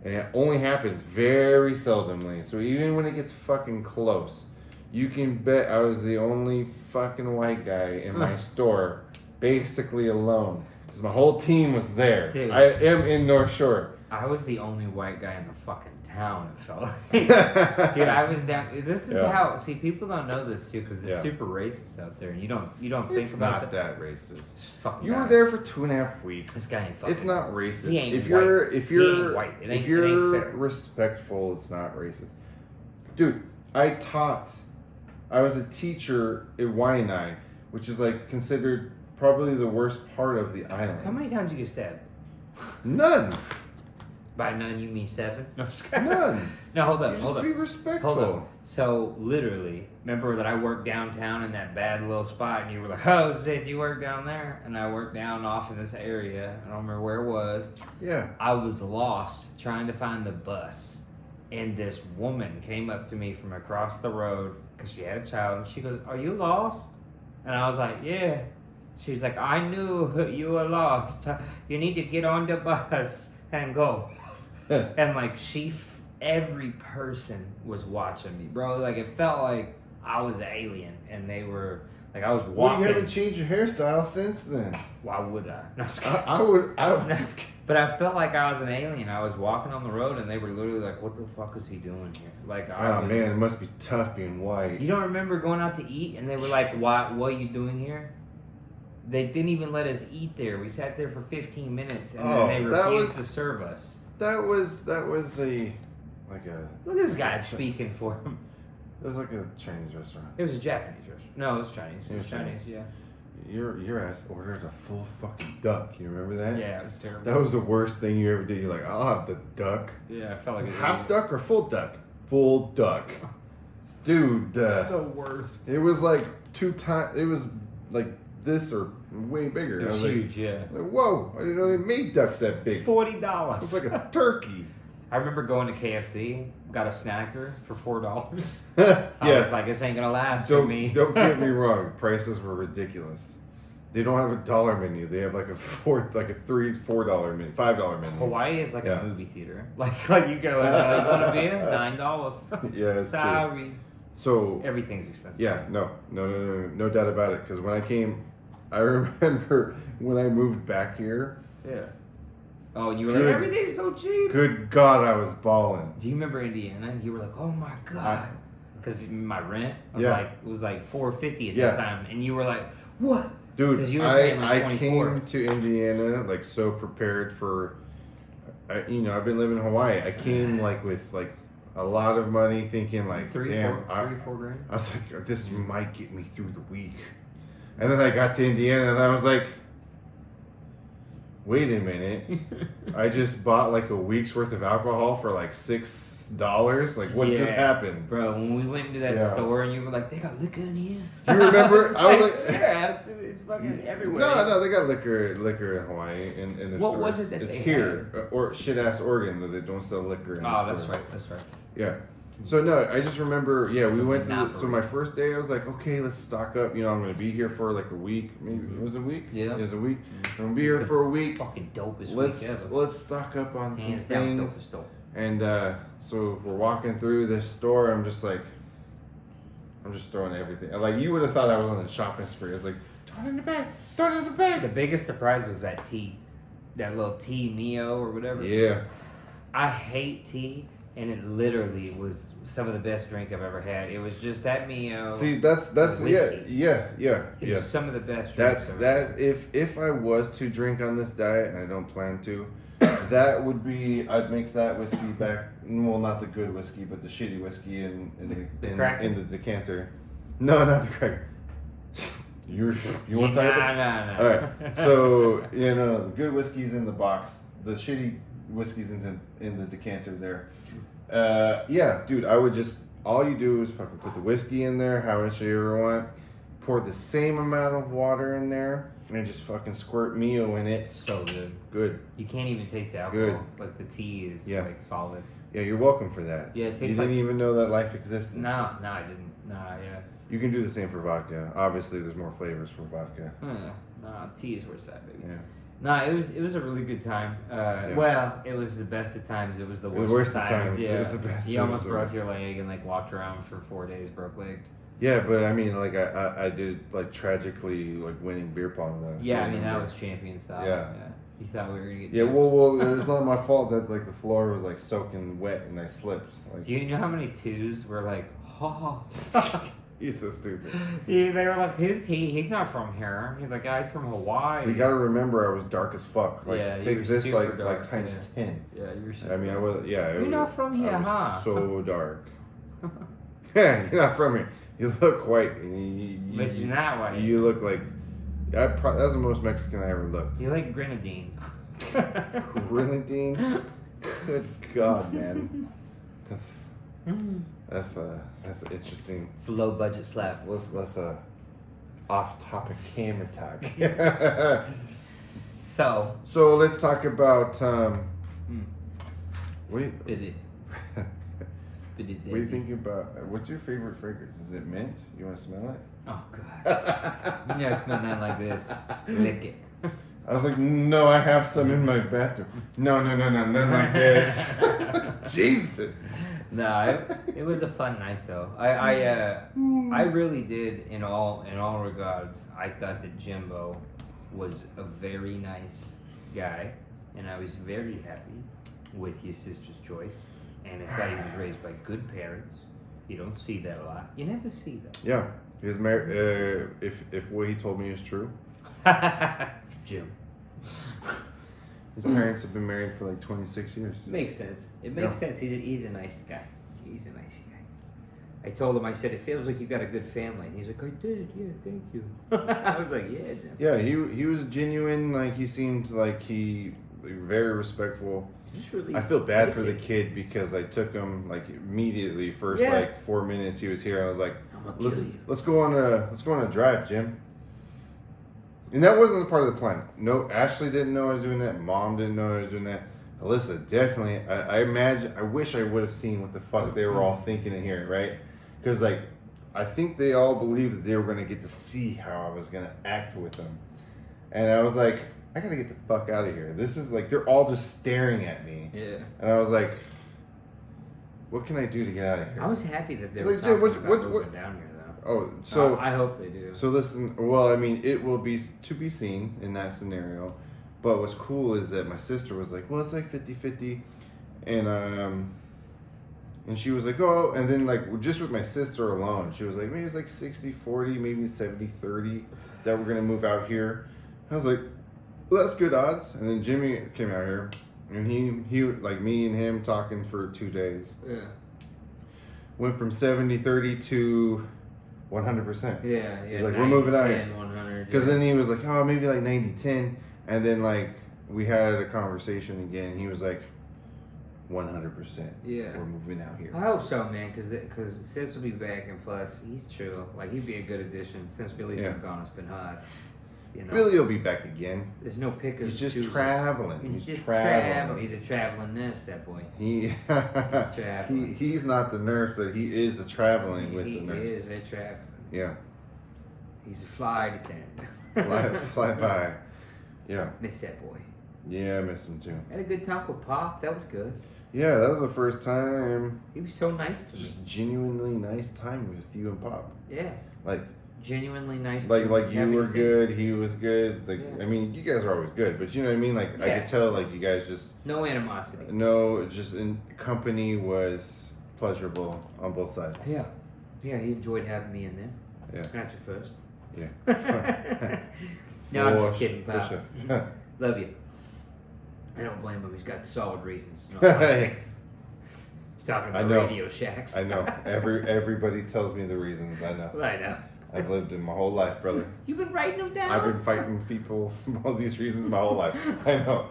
and it only happens very seldomly. So even when it gets fucking close, you can bet I was the only fucking white guy in my store, basically alone. Because my whole team was there. Dude. I am in North Shore. I was the only white guy in the fucking town, it felt like. Dude, I was down. This is how. See, people don't know this too because it's super racist out there, and you don't think about it. It's not that racist. You were there for 2.5 weeks. This guy ain't fucking. It's not racist. He ain't if you're white. He ain't white. If you're fair. respectful, it's not racist. Dude, I was a teacher at Waianae, which is like considered probably the worst part of the island. How many times did you get stabbed? None. By none, you mean 7? No, I'm just kidding. None. No, hold up. Just be respectful. Hold up. So, literally, remember that I worked downtown in that bad little spot, and you were like, oh, shit, you work down there? And I worked down off in this area. I don't remember where it was. Yeah. I was lost trying to find the bus. And this woman came up to me from across the road because she had a child, and she goes, are you lost? And I was like, yeah. She's like, I knew you were lost. You need to get on the bus and go. And like every person was watching me, bro. Like it felt like I was an alien, and they were like I was walking. Well, you haven't changed your hairstyle since then. Why would I? No, I would. But I felt like I was an alien. I was walking on the road, and they were literally like, "What the fuck is he doing here?" Like, man, it must be tough being white. You don't remember going out to eat, and they were like, "What are you doing here?" They didn't even let us eat there. We sat there for 15 minutes, and then they refused to serve us. That was a Look at this guy speaking for him. It was like a Chinese restaurant. It was a Japanese restaurant. No, it was Chinese. It was Chinese, yeah. Your ass ordered a full fucking duck. You remember that? Yeah, it was terrible. That was the worst thing you ever did. You're like, I'll have the duck. Yeah, I felt like it. Half duck or full duck? Full duck. Dude. The worst. It was like 2 times. It was like this or way bigger. It was huge, like, whoa, I didn't know they made ducks that big. $40. It was like a turkey. I remember going to KFC, got a snacker for $4. Yeah. I was like, this ain't gonna last for me. Don't get me wrong, prices were ridiculous. They don't have a dollar menu. They have like a $4 menu, $5 menu. Hawaii is like a movie theater. Like you go and you want a beer? $9. Yeah, it's sorry. True. So everything's expensive. Yeah, no doubt about it. Because when I came, I remember when I moved back here. Yeah. Oh, you were like, everything's so cheap. Good God, I was balling. Do you remember Indiana? You were like, oh my God. Because my rent was like $4.50 at that time. And you were like, what? Dude, you were paying like I came to Indiana like so prepared for, I've been living in Hawaii. I came like with like a lot of money thinking like, three or four grand. I was like, this might get me through the week. And then I got to Indiana and I was like, wait a minute. I just bought like a week's worth of alcohol for like $6. Like, what just happened? Bro, when we went into that store and you were like, they got liquor in here. You remember? I was like, it's fucking everywhere. No, they got liquor in Hawaii in the What stores. was it that it's they here. Or shit-ass Oregon that they don't sell liquor in the stores. That's right. Yeah. So no, I just remember. Yeah, we went to. So my first day, I was like, okay, let's stock up. I'm going to be here for like a week. Maybe it was a week. Yeah, it was a week. I'm gonna be here for a week. Fucking dopest week ever. Let's stock up on some Hands things. Down, dopest. And so we're walking through this store. I'm just throwing everything. Like you would have thought I was on the shopping spree. I was like, throw it in the bag. The biggest surprise was that tea, that little tea Mio or whatever. Yeah. I hate tea. And it literally was some of the best drink I've ever had. It was just that Mio. See, that's whiskey. yeah. It's some of the best drinks. That's if I was to drink on this diet, and I don't plan to, that would be I'd mix that whiskey back. Well, not the good whiskey, but the shitty whiskey in the decanter. No, not the crack. You want Untitled? No. All right. So the good whiskey's in the box. The shitty whiskey's in the decanter there. Yeah, dude. I would just all you do is fucking put the whiskey in there, how much you ever want. Pour the same amount of water in there, and just fucking squirt Mio in it. So good. Good. You can't even taste the alcohol. Good. Like the tea is like solid. Yeah, you're welcome for that. Yeah, it tastes You didn't even know that life existed. No, I didn't. Nah, yeah. You can do the same for vodka. Obviously, there's more flavors for vodka. Nah, tea is where it's at, baby. Yeah. Nah, it was a really good time. Well, it was the best of times. It was the worst of times. Yeah. It was the best. You almost broke your leg and walked around for 4 days broke legged. Yeah, but I mean, I did tragically winning beer pong though. Yeah, I mean that was champion style. Yeah. You thought we were gonna get. Yeah, well, it's not my fault that the floor was soaking wet and I slipped. Do you know how many twos were ha? He's so stupid. Yeah, they were like, he's not from here. He's the guy from Hawaii. We gotta remember I was dark as fuck. Take this dark, times 10. Yeah, you're super I mean, I was You're not from here, I was huh? so dark. Yeah, you're not from here. You look white. But you're not white. You look like that was the most Mexican I ever looked. Do you like grenadine? Grenadine? Good God, man. That's interesting. It's a low budget slap. Let's off-topic camera talk. So let's talk about what do you think about? What's your favorite fragrance? Is it mint? You want to smell it? Oh God! You never smell nothing like this. Lick it. I was like, no, I have some in my bathroom. No, nothing like this. Jesus. No, it was a fun night though. I really did in all regards. I thought that Jimbo was a very nice guy, and I was very happy with your sister's choice. And I thought he was raised by good parents. You don't see that a lot. You never see that. Yeah, he's married. If what he told me is true, Jim. His parents have been married for 26 years. Makes sense. It makes sense. He's a nice guy. He's a nice guy. I told him, I said, it feels like you got a good family. And he's like, I did. Yeah, thank you. I was like, yeah, Jim. Yeah, he was genuine. He seemed very respectful. Really, I feel bad for the kid because I took him immediately. First 4 minutes he was here. I was like, let's go on a drive, Jim. And that wasn't a part of the plan. No, Ashley didn't know I was doing that. Mom didn't know I was doing that. Alyssa definitely. I wish I would have seen what the fuck they were all thinking in here, right? Because I think they all believed that they were going to get to see how I was going to act with them, and I was like, I gotta get the fuck out of here. This is they're all just staring at me. Yeah. And I was like, what can I do to get out of here? I was happy that they were Jim, talking about moving down here, though. Oh, so I hope they do. So listen, well, I mean, it will be to be seen in that scenario. But what's cool is that my sister was like, well, it's 50-50. And she was like, oh, and then just with my sister alone, she was like, maybe it's 60-40, maybe 70-30 that we're gonna move out here. I was like, well, that's good odds. And then Jimmy came out here, and he me and him talking for 2 days. Yeah. Went from 70-30 to 100%. Yeah. He's like, we're moving out here. 100. Because then he was like, oh, maybe 90-10. And then we had a conversation again, and he was like, 100%. Yeah. We're moving out here. I hope so, man, because Sis will be back, and plus, he's true. He'd be a good addition. Since Billy's been gone, it's been hard. Billy will be back again. There's no pickers. He's just traveling. He's just traveling. He's a traveling nurse, that boy. He's traveling. He's not the nurse, but he is the traveling with the nurse. He is a traveling. Yeah. He's a flight attendant. fly by. Yeah. Miss that boy. Yeah, I miss him too. Had a good time with Pop. That was good. Yeah, that was the first time. He was so nice to me. Just genuinely nice time with you and Pop. Yeah. Genuinely nice. You were good, he was good. I mean, you guys are always good, but you know what I mean. I could tell you guys just no animosity. No, just company was pleasurable on both sides. Yeah, yeah, he enjoyed having me in there. Yeah, that's your first. Yeah. No, I'm just kidding, Pop. Sure. Love you. I don't blame him. He's got solid reasons. Talking about Radio Shacks. I know. Everybody tells me the reasons. I know. I know. I've lived in my whole life, brother. You've been writing them down? I've been fighting people for all these reasons my whole life. I know.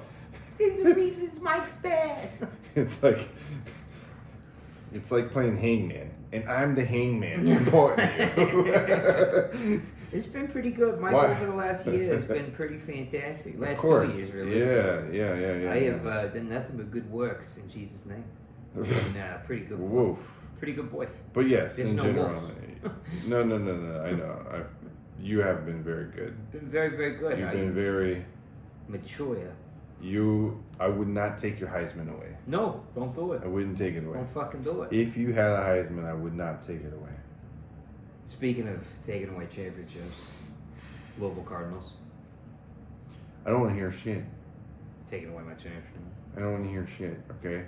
These are reasons Mike's bad. It's like playing hangman, and I'm the hangman supporting you. It's been pretty good. Mike, over the last year, it's been pretty fantastic. Last 2 years, really. Yeah. I have done nothing but good works in Jesus' name. And, pretty good boy. Woof. Pretty good boy. But yes, There's in no general. wolves. No. I know. You have been very good. Been very, very good. You've been very mature. I would not take your Heisman away. No, don't do it. I wouldn't take it away. Don't fucking do it. If you had a Heisman, I would not take it away. Speaking of taking away championships, Louisville Cardinals. I don't want to hear shit. Taking away my championship. I don't want to hear shit, okay?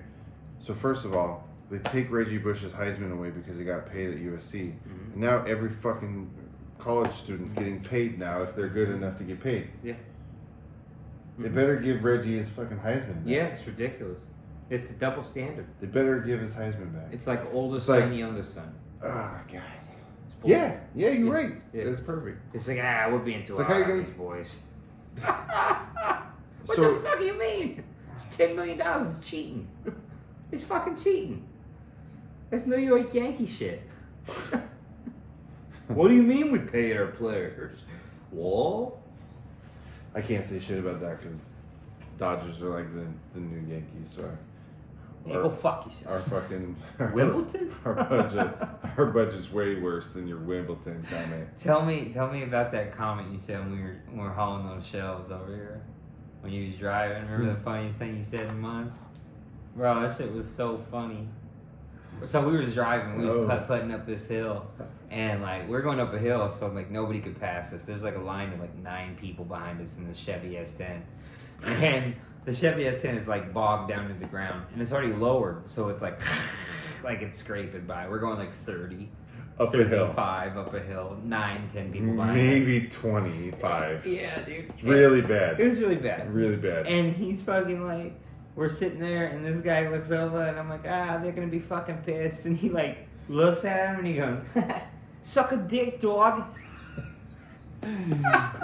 So first of all, they take Reggie Bush's Heisman away because he got paid at USC. Mm-hmm. And now every fucking college student's getting paid now if they're good enough to get paid. Yeah. They better give Reggie his fucking Heisman back. Yeah, it's ridiculous. It's a double standard. They better give his Heisman back. It's like oldest It's like- son, youngest son. Oh, my God. It's bullshit. Yeah, you're right. Yeah. That's perfect. It's like, we're being too It's like, hard how you on gonna- these boys. What So- the fuck do you mean? It's $10 million. It's cheating. It's fucking cheating. That's New York Yankee shit. What do you mean we pay our players? Well, I can't say shit about that because Dodgers are like the new Yankees. So yeah, go fuck yourself. our fucking Wimbledon? our budget's way worse than your Wimbledon comment. Tell me about that comment you said when we were hauling those shelves over here when you was driving. Remember the funniest thing you said in months? Bro, that shit was so funny. So we was driving, we was putting up this hill, and like we're going up a hill, so like nobody could pass us. There's like a line of like 9 people behind us in the Chevy S10, and the Chevy S10 is like bogged down to the ground, and it's already lowered, so it's like it's scraping by. We're going like 30, Up a hill. 35 up a hill, 9, 10 people behind us. Maybe 25. Yeah, dude. Really bad. It was really bad. Really bad. And he's fucking like, we're sitting there, and this guy looks over, and I'm like, they're gonna be fucking pissed. And he like looks at him, and he goes, "Suck a dick, dog."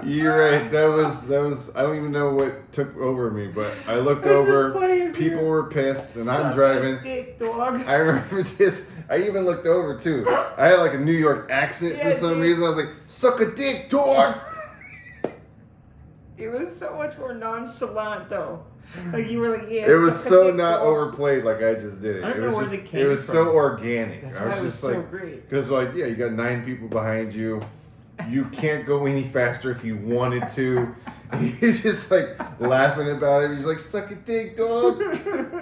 You're right. That was. I don't even know what took over me, but I looked That's the over. funniest People thing. were pissed, and I'm Suck driving. a dick, dog. I remember this. I even looked over too. I had like a New York accent for Yeah, some dude. reason. I was like, "Suck a dick, dog." It was so much more nonchalant though. Like you were like, yeah. It was suck a so dick, not dog. overplayed like I just did it. I don't it know was where just, they came it was from. so organic. That's I why was it was just so like, great. because like, yeah, you got 9 people behind you. You can't go any faster if you wanted to. And you're just like laughing about it. You're just like, "Suck a dick, dog."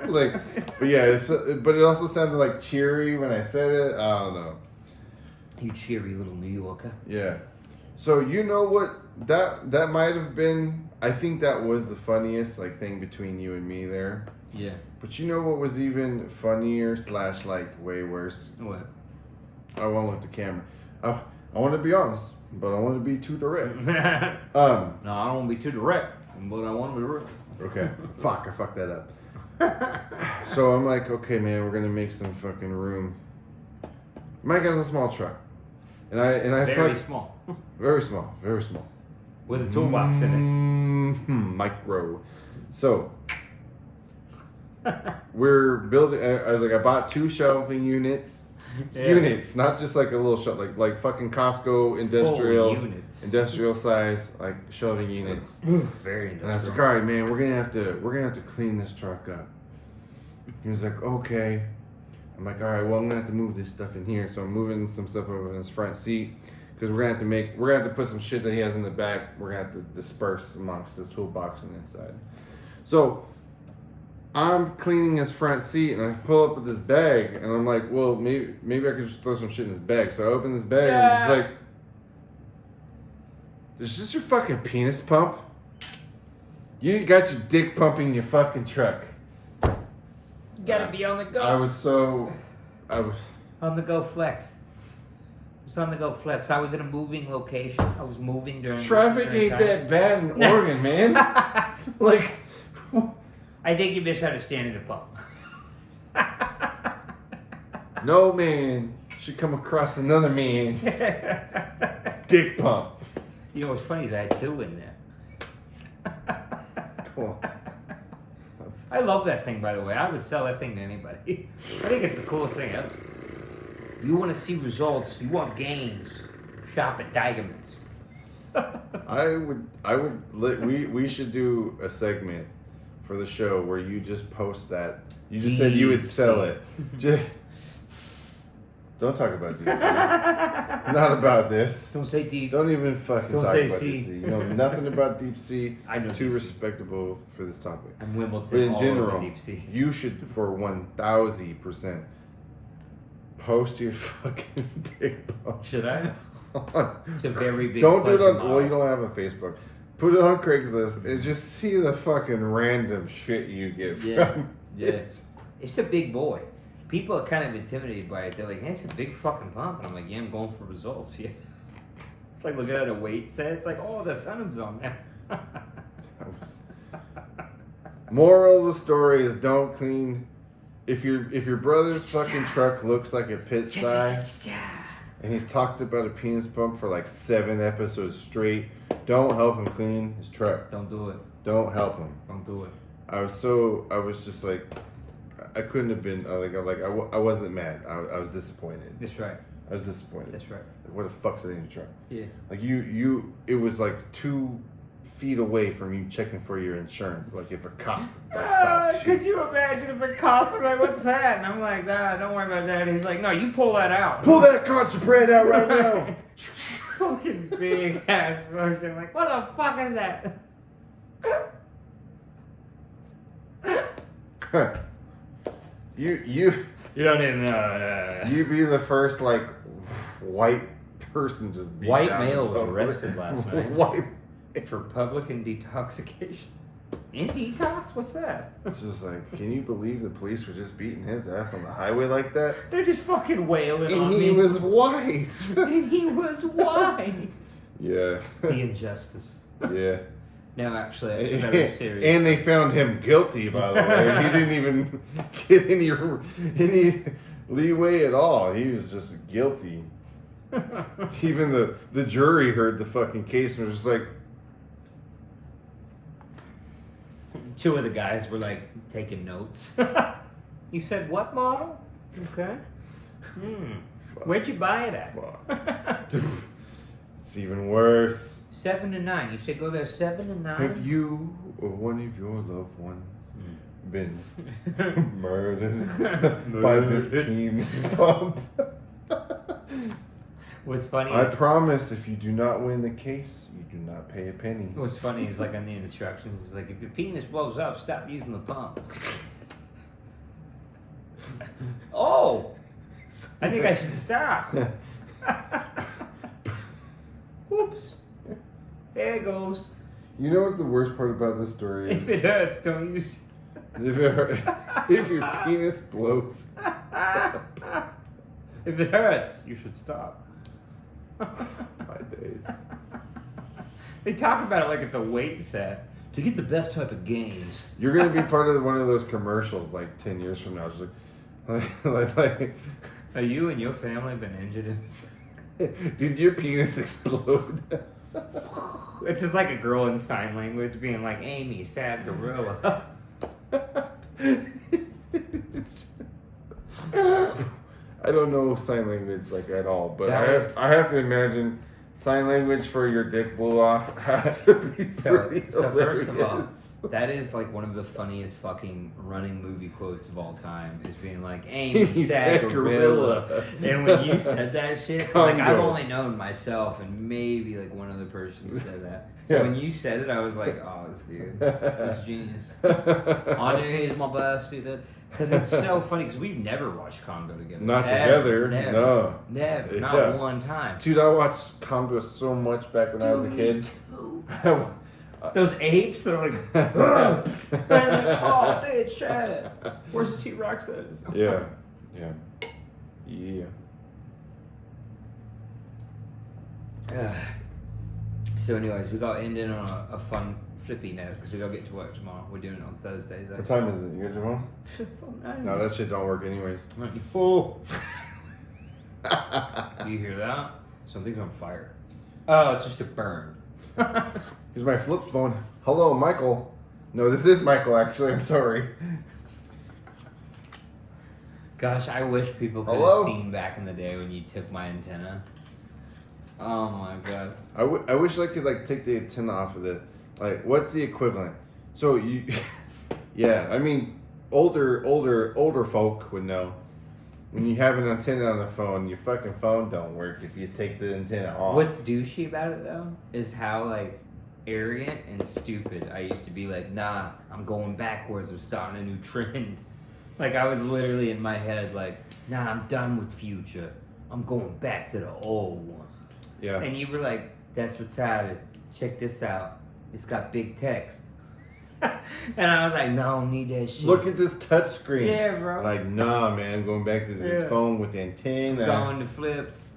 Like, but yeah, but it also sounded like cheery when I said it. I don't know. You cheery little New Yorker. Yeah. So you know what that might have been. I think that was the funniest like thing between you and me there. Yeah. But you know what was even funnier / like way worse? What? I want to look at the camera. I want to be honest, but I want to be too direct. No, I don't want to be too direct, but I want to be real. Okay. I fucked that up. So I'm like, okay, man, we're gonna make some fucking room. Mike has a small truck, and I Very small. very small, very small. With a toolbox in Micro. So we're building. I was like, I bought 2 shelving units. Yeah. Units, not just like a little shelf, like fucking Costco industrial Full units. industrial size like shelving units. Very And I was like, industrial. all right, man, we're gonna have to clean this truck up. He was like, okay. I'm like, all right, well, I'm gonna have to move this stuff in here. So I'm moving some stuff over in his front seat because we're gonna have to put some shit that he has in the back. We're gonna have to disperse amongst his toolbox on the inside. So I'm cleaning his front seat and I pull up with this bag and I'm like, well, maybe I could just throw some shit in his bag. So I open this bag and I'm just like, is this your fucking penis pump? You got your dick pumping your fucking truck. You gotta be on the go. I was On the go flex. It's on the go flex. I was in a moving location. I was moving during traffic during ain't time. that bad in Oregon, man. Like, I think you're misunderstanding the pump. no, man. should come across another man's dick pump. You know what's funny is I had 2 in there. Cool. I love that thing, by the way. I would sell that thing to anybody. I think it's the coolest thing ever. You want to see results, you want gains, shop at Digaments. We should do a segment for the show where you just post that. You just said you would sell it. Don't talk about deep sea. Not about this. Don't say deep. Don't even fucking Don't talk say about sea. deep sea. You know nothing about deep sea. I know Too deep respectable for this topic. And Wimbledon, But in all general, over deep sea. you should, for 1,000%, post your fucking dick pump. Should I? It's a very big. Don't do it on. model. Well, you don't have a Facebook. Put it on Craigslist and just see the fucking random shit you get from. Yeah. It's a big boy. People are kind of intimidated by it. They're like, hey, it's a big fucking pump. And I'm like, yeah, I'm going for results. Yeah. It's like looking at a weight set. It's like, oh, the sun's on there. Moral of the story is don't clean. If your brother's fucking truck looks like a pit sty, and he's talked about a penis pump for like 7 episodes straight, don't help him clean his truck. Don't do it. Don't help him. Don't do it. I was just like, I couldn't have been I wasn't mad. I was disappointed. That's right. I was disappointed. That's right. Like, what the fuck's it in your truck? Yeah. Like it was like 2 feet away from you checking for your insurance. Like if a cop stopped you. Could you imagine if a cop was like, what's that? And I'm like, nah, don't worry about that. And he's like, no, you pull that out. Pull that contraband out right now. Fucking big ass fucking like, what the fuck is that? You don't even know. You be the first like white person just beat White down male in was public. arrested last night. White. For public intoxication. In detox? What's that? It's just like, can you believe the police were just beating his ass on the highway like that? They're just fucking wailing on And me. he was white. And he was white. Yeah. The injustice. Yeah. No, actually, that's very serious. And they found him guilty, by the way. He didn't even get any leeway at all. He was just guilty. Even the jury heard the fucking case and was just like... 2 of the guys were like taking notes. You said what model? Okay. Where'd you buy it at? It's even worse. 7 to 9. You said go there 7 to 9. Have you or one of your loved ones been murdered by this penis pump? What's funny I is, promise if you do not win the case, you do not pay a penny. what's funny is like on the instructions, it's like if your penis blows up, stop using the pump. Oh, I think I should stop. Oops. There it goes. You know what the worst part about this story is? If it hurts, don't use. If your penis blows. If it hurts, you should stop. My days. They talk about it like it's a weight set to get the best type of gains. You're gonna be part of one of those commercials like 10 years from now. Just like Are you and your family been injured? did your penis explode? It's just like a girl in sign language being like, Amy, sad gorilla. I don't know sign language like at all, but That I have to imagine sign language for your dick blew off has to be pretty So hilarious. first of all, that is like one of the funniest fucking running movie quotes of all time. Is being like, Amy, sad gorilla. And when you said that shit, like I've Congo. only known myself and maybe like one other person who said that. So Yeah. when you said it, I was like, oh, this dude, this genius. I knew he was my best, dude. Because it's so funny, because we've never watched Congo together. Not Ever, together, never, no. Never, Yeah. not one time. Dude, I watched Congo so much back when I was a kid. Those apes that are like, "Ugh." And they're like, oh, dude, shit. Where's the T-Rex at? Yeah. So anyways, we got to end in on a fun flippy note because we got to get to work tomorrow. We're doing it on Thursday though. What time is it? You guys are home? No, that shit don't work anyways. Oh. Do you hear that? Something's on fire. Oh, it's just a burn. Here's my flip phone. Hello, Michael. No, this is Michael, actually. I'm sorry. Gosh, I wish people could Hello? have seen back in the day when you took my antenna. Oh my god. I wish I could like take the antenna off of the, like, what's the equivalent? So you, yeah, I mean, older folk would know. When you have an antenna on the phone, your fucking phone don't work if you take the antenna off. What's douchey about it though is how like arrogant and stupid I used to be. Like, nah, I'm going backwards. I'm starting a new trend. Like I was literally in my head like, nah, I'm done with future. I'm going back to the old one. Yeah. And you were like, that's retarded. Check this out. It's got big text. And I was like, no, I don't need that shit. Look at this touch screen. Yeah, bro. Like, nah, man, I'm going back to this phone with the antenna. Going to flips.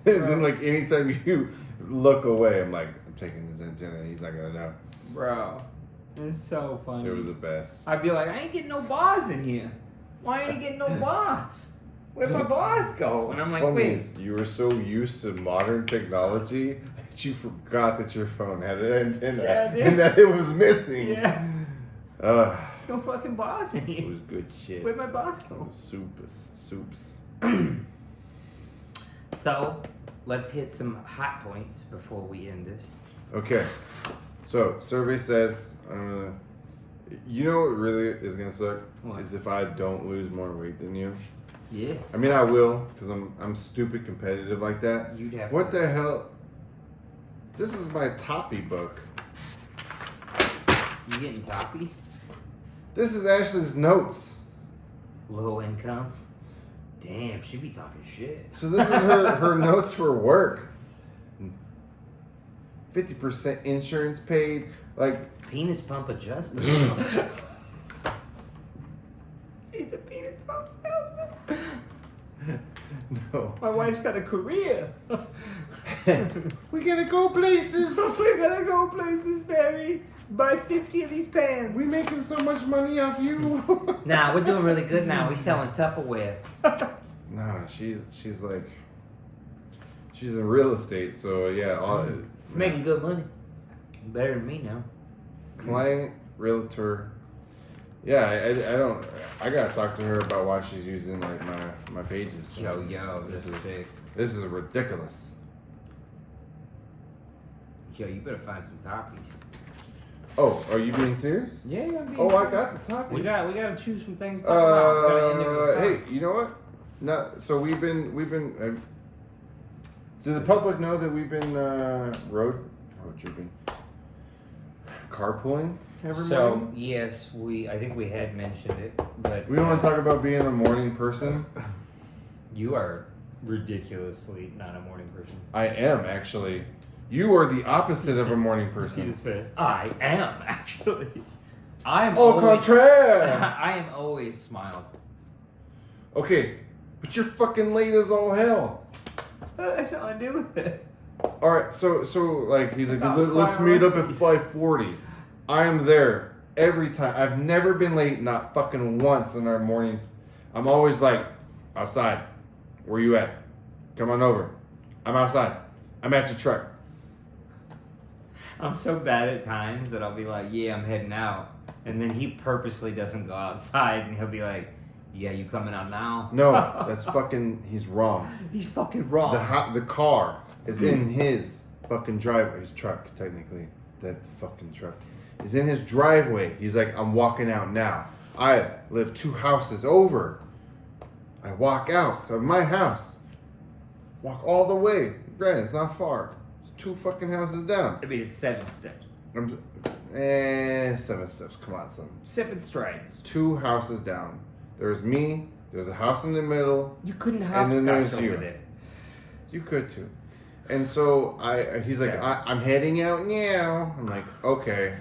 And then, like, anytime you look away, I'm like, I'm taking this antenna. He's not going to know. Bro, it's so funny. It was the best. I'd be like, I ain't getting no bars in here. Why ain't I getting no bars? Where'd my bars go? And I'm like, Funny wait. is, you were so used to modern technology that you forgot that your phone had an antenna and that it was missing. Yeah. There's no fucking bars in It here. was good shit. Where'd my bars It go? was soups. So, let's hit some hot points before we end this. Okay. So, survey says, you know what really is going to suck? What? Is if I don't lose more weight than you. Yeah. I mean, I will, because I'm stupid competitive like that. You'd have What to. the hell? This is my Toppy book. You getting toppies? This is Ashley's notes. Low income? Damn, she be talking shit. So this is her notes for work. 50% insurance paid. Like, Penis pump adjustment. She's a penis pump salesman. no. My wife's got a career. We gotta go places. We're gonna go places, Barry. Buy 50 of these pants. We making so much money off you. Nah, we're doing really good now. We selling Tupperware. Nah, she's like, she's in real estate, so yeah, Making good money. Better than me now. client, realtor. Yeah, I gotta talk to her about why she's using like my pages. Yo, this is sick. This is ridiculous. Yo, you better find some toppies. Oh, are you being serious? Yeah, I'm being Oh, I serious. got the topics. We gotta choose some things to talk about. We gotta end it with Hey, you know what? No, so we've been. Do the public know that we've been road tripping, carpooling every So morning? yes, I think we had mentioned it, but We don't want to talk about being a morning person. You are ridiculously not a morning person. I am actually. You are the opposite of a morning person. face. I am actually. I am. Au always, contraire. I am always smiling. Okay, but you're fucking late as all hell. That's nothing to do with it. All right, so like he's like, About let's meet up at priorities. 5:40. I am there every time. I've never been late, not fucking once in our morning. I'm always like, outside. Where you at? Come on over. I'm outside. I'm at your truck. I'm so bad at times that I'll be like, yeah, I'm heading out. And then he purposely doesn't go outside and he'll be like, yeah, you coming out now? No, that's fucking. He's wrong. He's fucking wrong. The car is in his fucking driveway. His truck, technically. That fucking truck is in his driveway. He's like, I'm walking out now. I live 2 houses over. I walk out of my house. Walk all the way. Granted, it's not far. It's 2 fucking houses down. I mean, it's 7 steps. 7 steps. Come on, son. 7 strides. 2 houses down. There's me. There's a house in the middle. You couldn't And then hopscotch there's over you. there. You could too. And so he's like, I'm heading out now. I'm like, okay.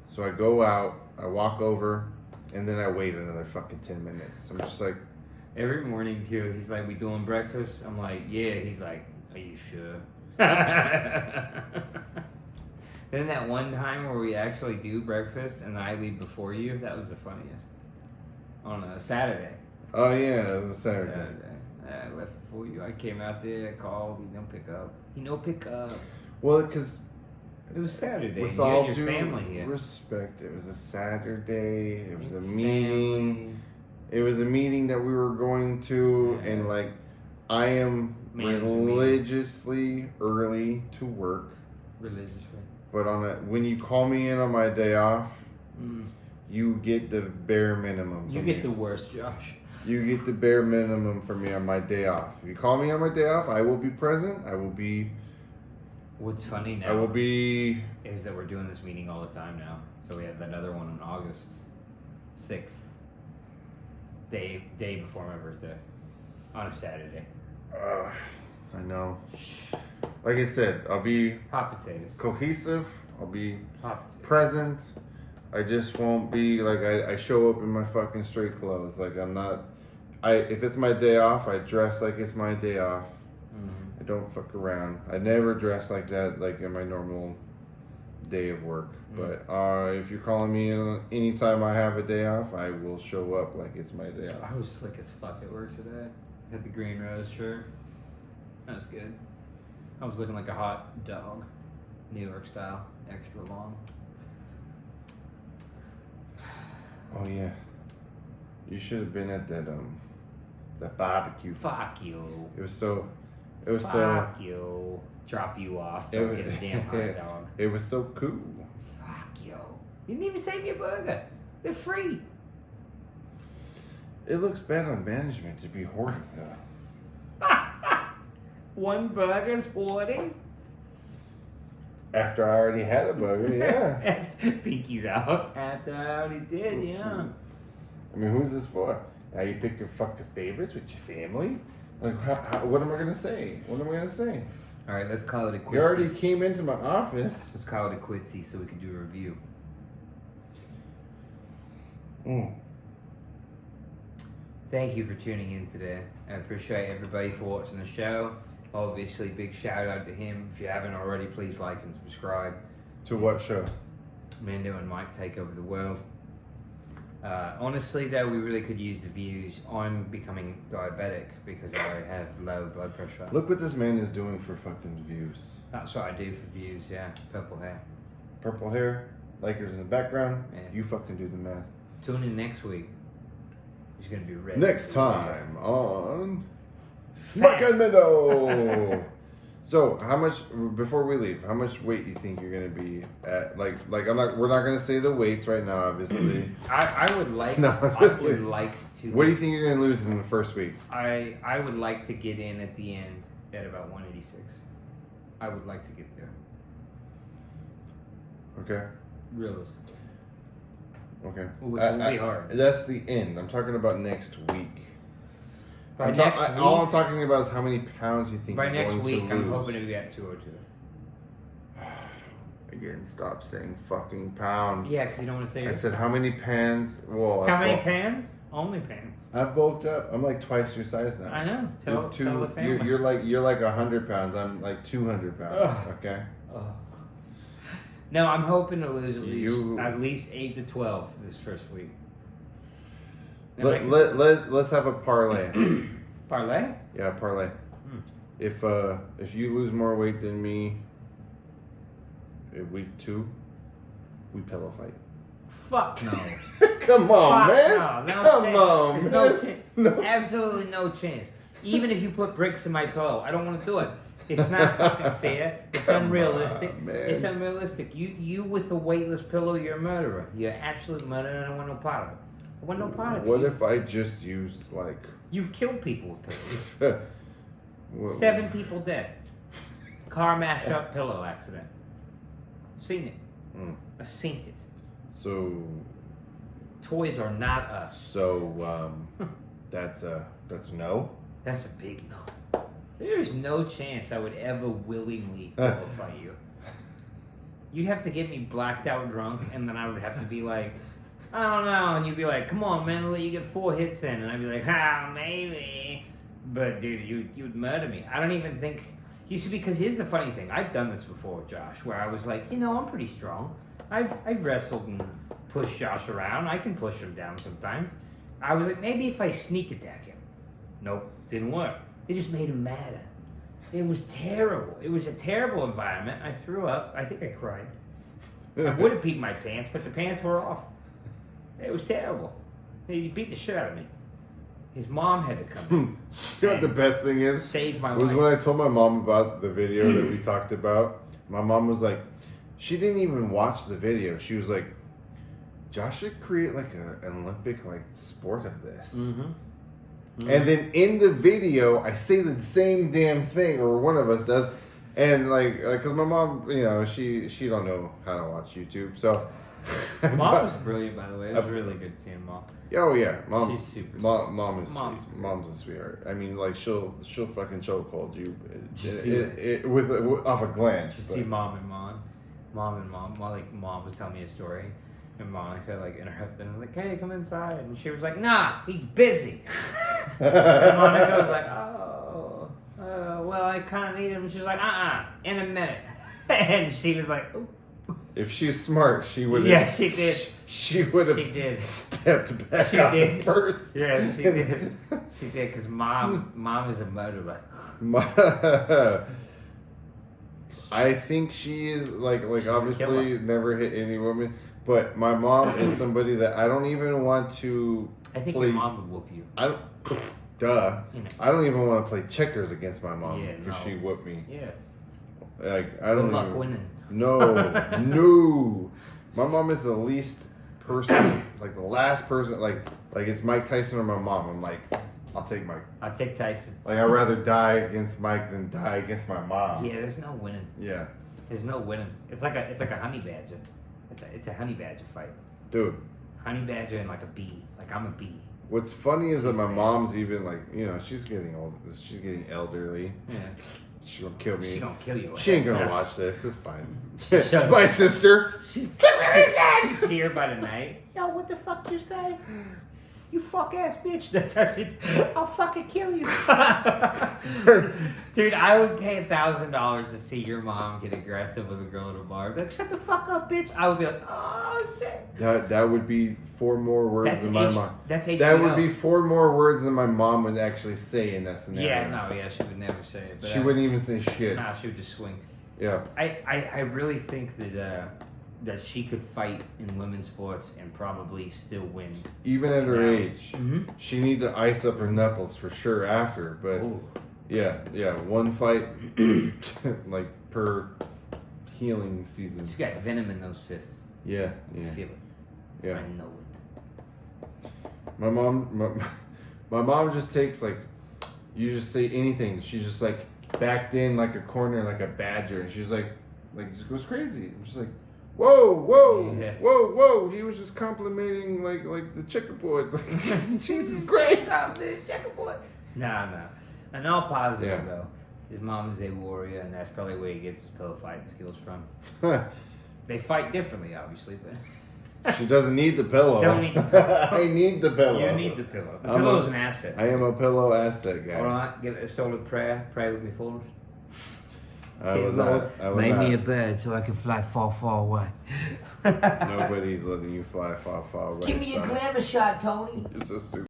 So I go out, I walk over, and then I wait another fucking 10 minutes. I'm just like, Every morning, too, he's like, we doing breakfast? I'm like, yeah. He's like, are you sure? Then that one time where we actually do breakfast and I leave before you, that was the funniest. On a Saturday. oh yeah, it was a Saturday. I left for you. I came out there, called. He no pick up. He no pick up. Well, because it was Saturday. with You all had your due family here. respect, it was a Saturday. It was a Family. meeting. It was a meeting that we were going to, Yeah. and like, I am Management. religiously early to work. Religiously. But when you call me in on my day off, Mm. you get the bare minimum. You from get me. the worst, Josh. You get the bare minimum from me on my day off. If you call me on my day off, I will be present. I will be. What's funny now I will be. is that we're doing this meeting all the time now. So we have another one on August 6th. Day before my birthday. On a Saturday. I know. Like I said, I'll be Hot potatoes. cohesive. I'll be Hot potatoes. present. I just won't be like I show up in my fucking straight clothes. Like I'm not. If it's my day off, I dress like it's my day off. Mm-hmm. I don't fuck around. I never dress like that, like in my normal day of work. Mm. But if you're calling me in anytime I have a day off, I will show up like it's my day off. I was slick as fuck at work today. Had the green rose shirt. That was good. I was looking like a hot dog. New York style. Extra long. Oh yeah, you should have been at that barbecue. Fuck you. It was so. Fuck you. Drop you off. It Don't was- get a damn hot dog. It was so cool. Fuck you. You didn't even save me a burger. They're free. It looks bad on management to be hoarding though. One burger's hoarding? After I already had a burger, yeah. Pinky's out. After I already did, yeah. I mean, who's this for? Now you pick your fucking favorites with your family? Like, what am I gonna say? What am I gonna say? All right, let's call it a You already quitsies. came into my office. Let's call it a quitsies so we can do a review. Thank you for tuning in today. I appreciate everybody for watching the show. Obviously, big shout out to him. If you haven't already, please like and subscribe. To what show? Mando and Mike take over the world. Honestly, though, we really could use the views. I'm becoming diabetic because I have low blood pressure. Look what this man is doing for fucking views. That's what I do for views, yeah. Purple hair. Purple hair, Lakers in the background. Yeah. You fucking do the math. Tune in next week. He's going to be ready. Next time on Fat. Mike and Mendo. So, how much before we leave? How much weight do you think you're gonna be at? Like we're not gonna say the weights right now, obviously. I would like. No, I just would kidding. like to. What do you think you're gonna lose in the first week? I would like to get in at the end at about 186. I would like to get there. Okay. Realistically. Okay. Which will be hard. That's the end. I'm talking about next week. By next week. All I'm talking about is how many pounds you think By you're next going week, to I'm lose. hoping to be at 202. Again, stop saying fucking pounds. Yeah, because you don't want to say. I said how many pans? Well, How many pans? Only pans. I've bulked up. I'm like twice your size now. I know. Tell the family. You're like 100 pounds. I'm like 200 pounds. Ugh. Okay. Oh. No, I'm hoping to lose You- at least 8 to 12 this first week. Let's have a parlay. Parlay? Yeah, parlay. Hmm. If you lose more weight than me in week 2, we pillow fight. Fuck no. Come on, Fuck man. no. Come chance. on, There's man. no chance. No. Absolutely no chance. Even if you put bricks in my pillow, I don't want to do it. It's not fucking fair. It's Come unrealistic. on, man. It's unrealistic. You with a weightless pillow, you're a murderer. You're an absolute murderer, and I want no part of it. I want no part of it. What if I just used like You've killed people with pillows. what- 7 people dead. Car mashed up pillow accident. Seen it. Mm. I've seen it. So Toys are not us. that's no. That's a big no. There's no chance I would ever willingly pillow fight you. You'd have to get me blacked out drunk, and then I would have to be like, I don't know, and you'd be like, come on, man, I'll let you get 4 hits in, and I'd be like, maybe. But dude, you'd murder me. I don't even think. You see, because here's the funny thing. I've done this before, Josh, where I was like, I'm pretty strong. I've wrestled and pushed Josh around. I can push him down sometimes. I was like, maybe if I sneak attack him. Nope, didn't work. It just made him madder. It was terrible. It was a terrible environment. I threw up. I think I cried. I would have peed my pants, but the pants were off. It was terrible. He beat the shit out of me. His mom had to come in. You know what the best thing is? Save my life. Was when I told my mom about the video that we talked about. My mom was like, she didn't even watch the video. She was like, Josh should create like an Olympic like sport of this. Mm-hmm. Mm-hmm. And then in the video, I say the same damn thing, or one of us does. And like, cause my mom, you know, she don't know how to watch YouTube, so. Mom was brilliant, by the way. It was really good seeing Mom. Oh yeah, Mom. She's super. Mom is sweet. Mom's a sweetheart. I mean, like she'll fucking chokehold you, with off a glance. You see Mom and Mom. Like Mom was telling me a story, and Monica like interrupted and like, "Hey, come inside," and she was like, "Nah, he's busy." And Monica was like, "Oh, well, I kind of need him." And she's like, in a minute," and she was like, "Ooh." If she's smart, she would have. Yes, she did. She would have stepped back out first. Yeah, she did. She did, because mom is a murderer. I think she is like obviously never hit any woman, but my mom is somebody that I don't even want to. I think your mom would whoop you. I don't. Duh. You know. I don't even want to play checkers against my mom because she whooped me. Yeah. Like I don't. Good luck winning. No, no. My mom is the least person, like the last person, like it's Mike Tyson or my mom. I'm like, I'll take Mike. I'll take Tyson. Like I'd rather die against Mike than die against my mom. Yeah, there's no winning. Yeah. There's no winning. It's like a honey badger. It's a honey badger fight. Dude. Honey badger and like a bee. Like I'm a bee. What's funny is that my mom's even like, you know, she's getting old. She's getting elderly. Yeah. She's gonna kill me. She don't kill you. She ain't gonna watch this. It's fine. My sister. She's here by the night. Yo, what the fuck you say? You fuck ass bitch. That's how she. I'll fucking kill you. Dude, I would pay $1,000 to see your mom get aggressive with a girl at a bar. Be like, shut the fuck up, bitch. I would be like, oh shit. That would be 4 more words than my mom. That's HBO. That would be 4 more words than my mom would actually say in that scenario. Yeah, she would never say it. But she wouldn't even say shit. Nah, she would just swing. Yeah. I really think that she could fight in women's sports and probably still win. Even at her age. Mm-hmm. She need to ice up her knuckles for sure after. But yeah, 1 fight like per healing season. She's got venom in those fists. Yeah. I feel it. Yeah. I know it. My mom just takes like, you just say anything. She's just like backed in like a corner like a badger, and she's like just goes crazy. I'm just like, whoa! He was just complimenting like the checkerboard. Jesus Christ, the checkerboard. No. And all positive though. His mom is a warrior, and that's probably where he gets his pillow fighting skills from. They fight differently, obviously, but she doesn't need the pillow. Don't need the pillow. I need the pillow. You need the pillow. The pillow's an asset. I am a pillow asset guy. All right, give it a solid prayer. Pray with me for us. I would not. Make me a bird so I can fly far, far away. Nobody's letting you fly far, far away. Give me a glamour shot, Tony. You're so stupid.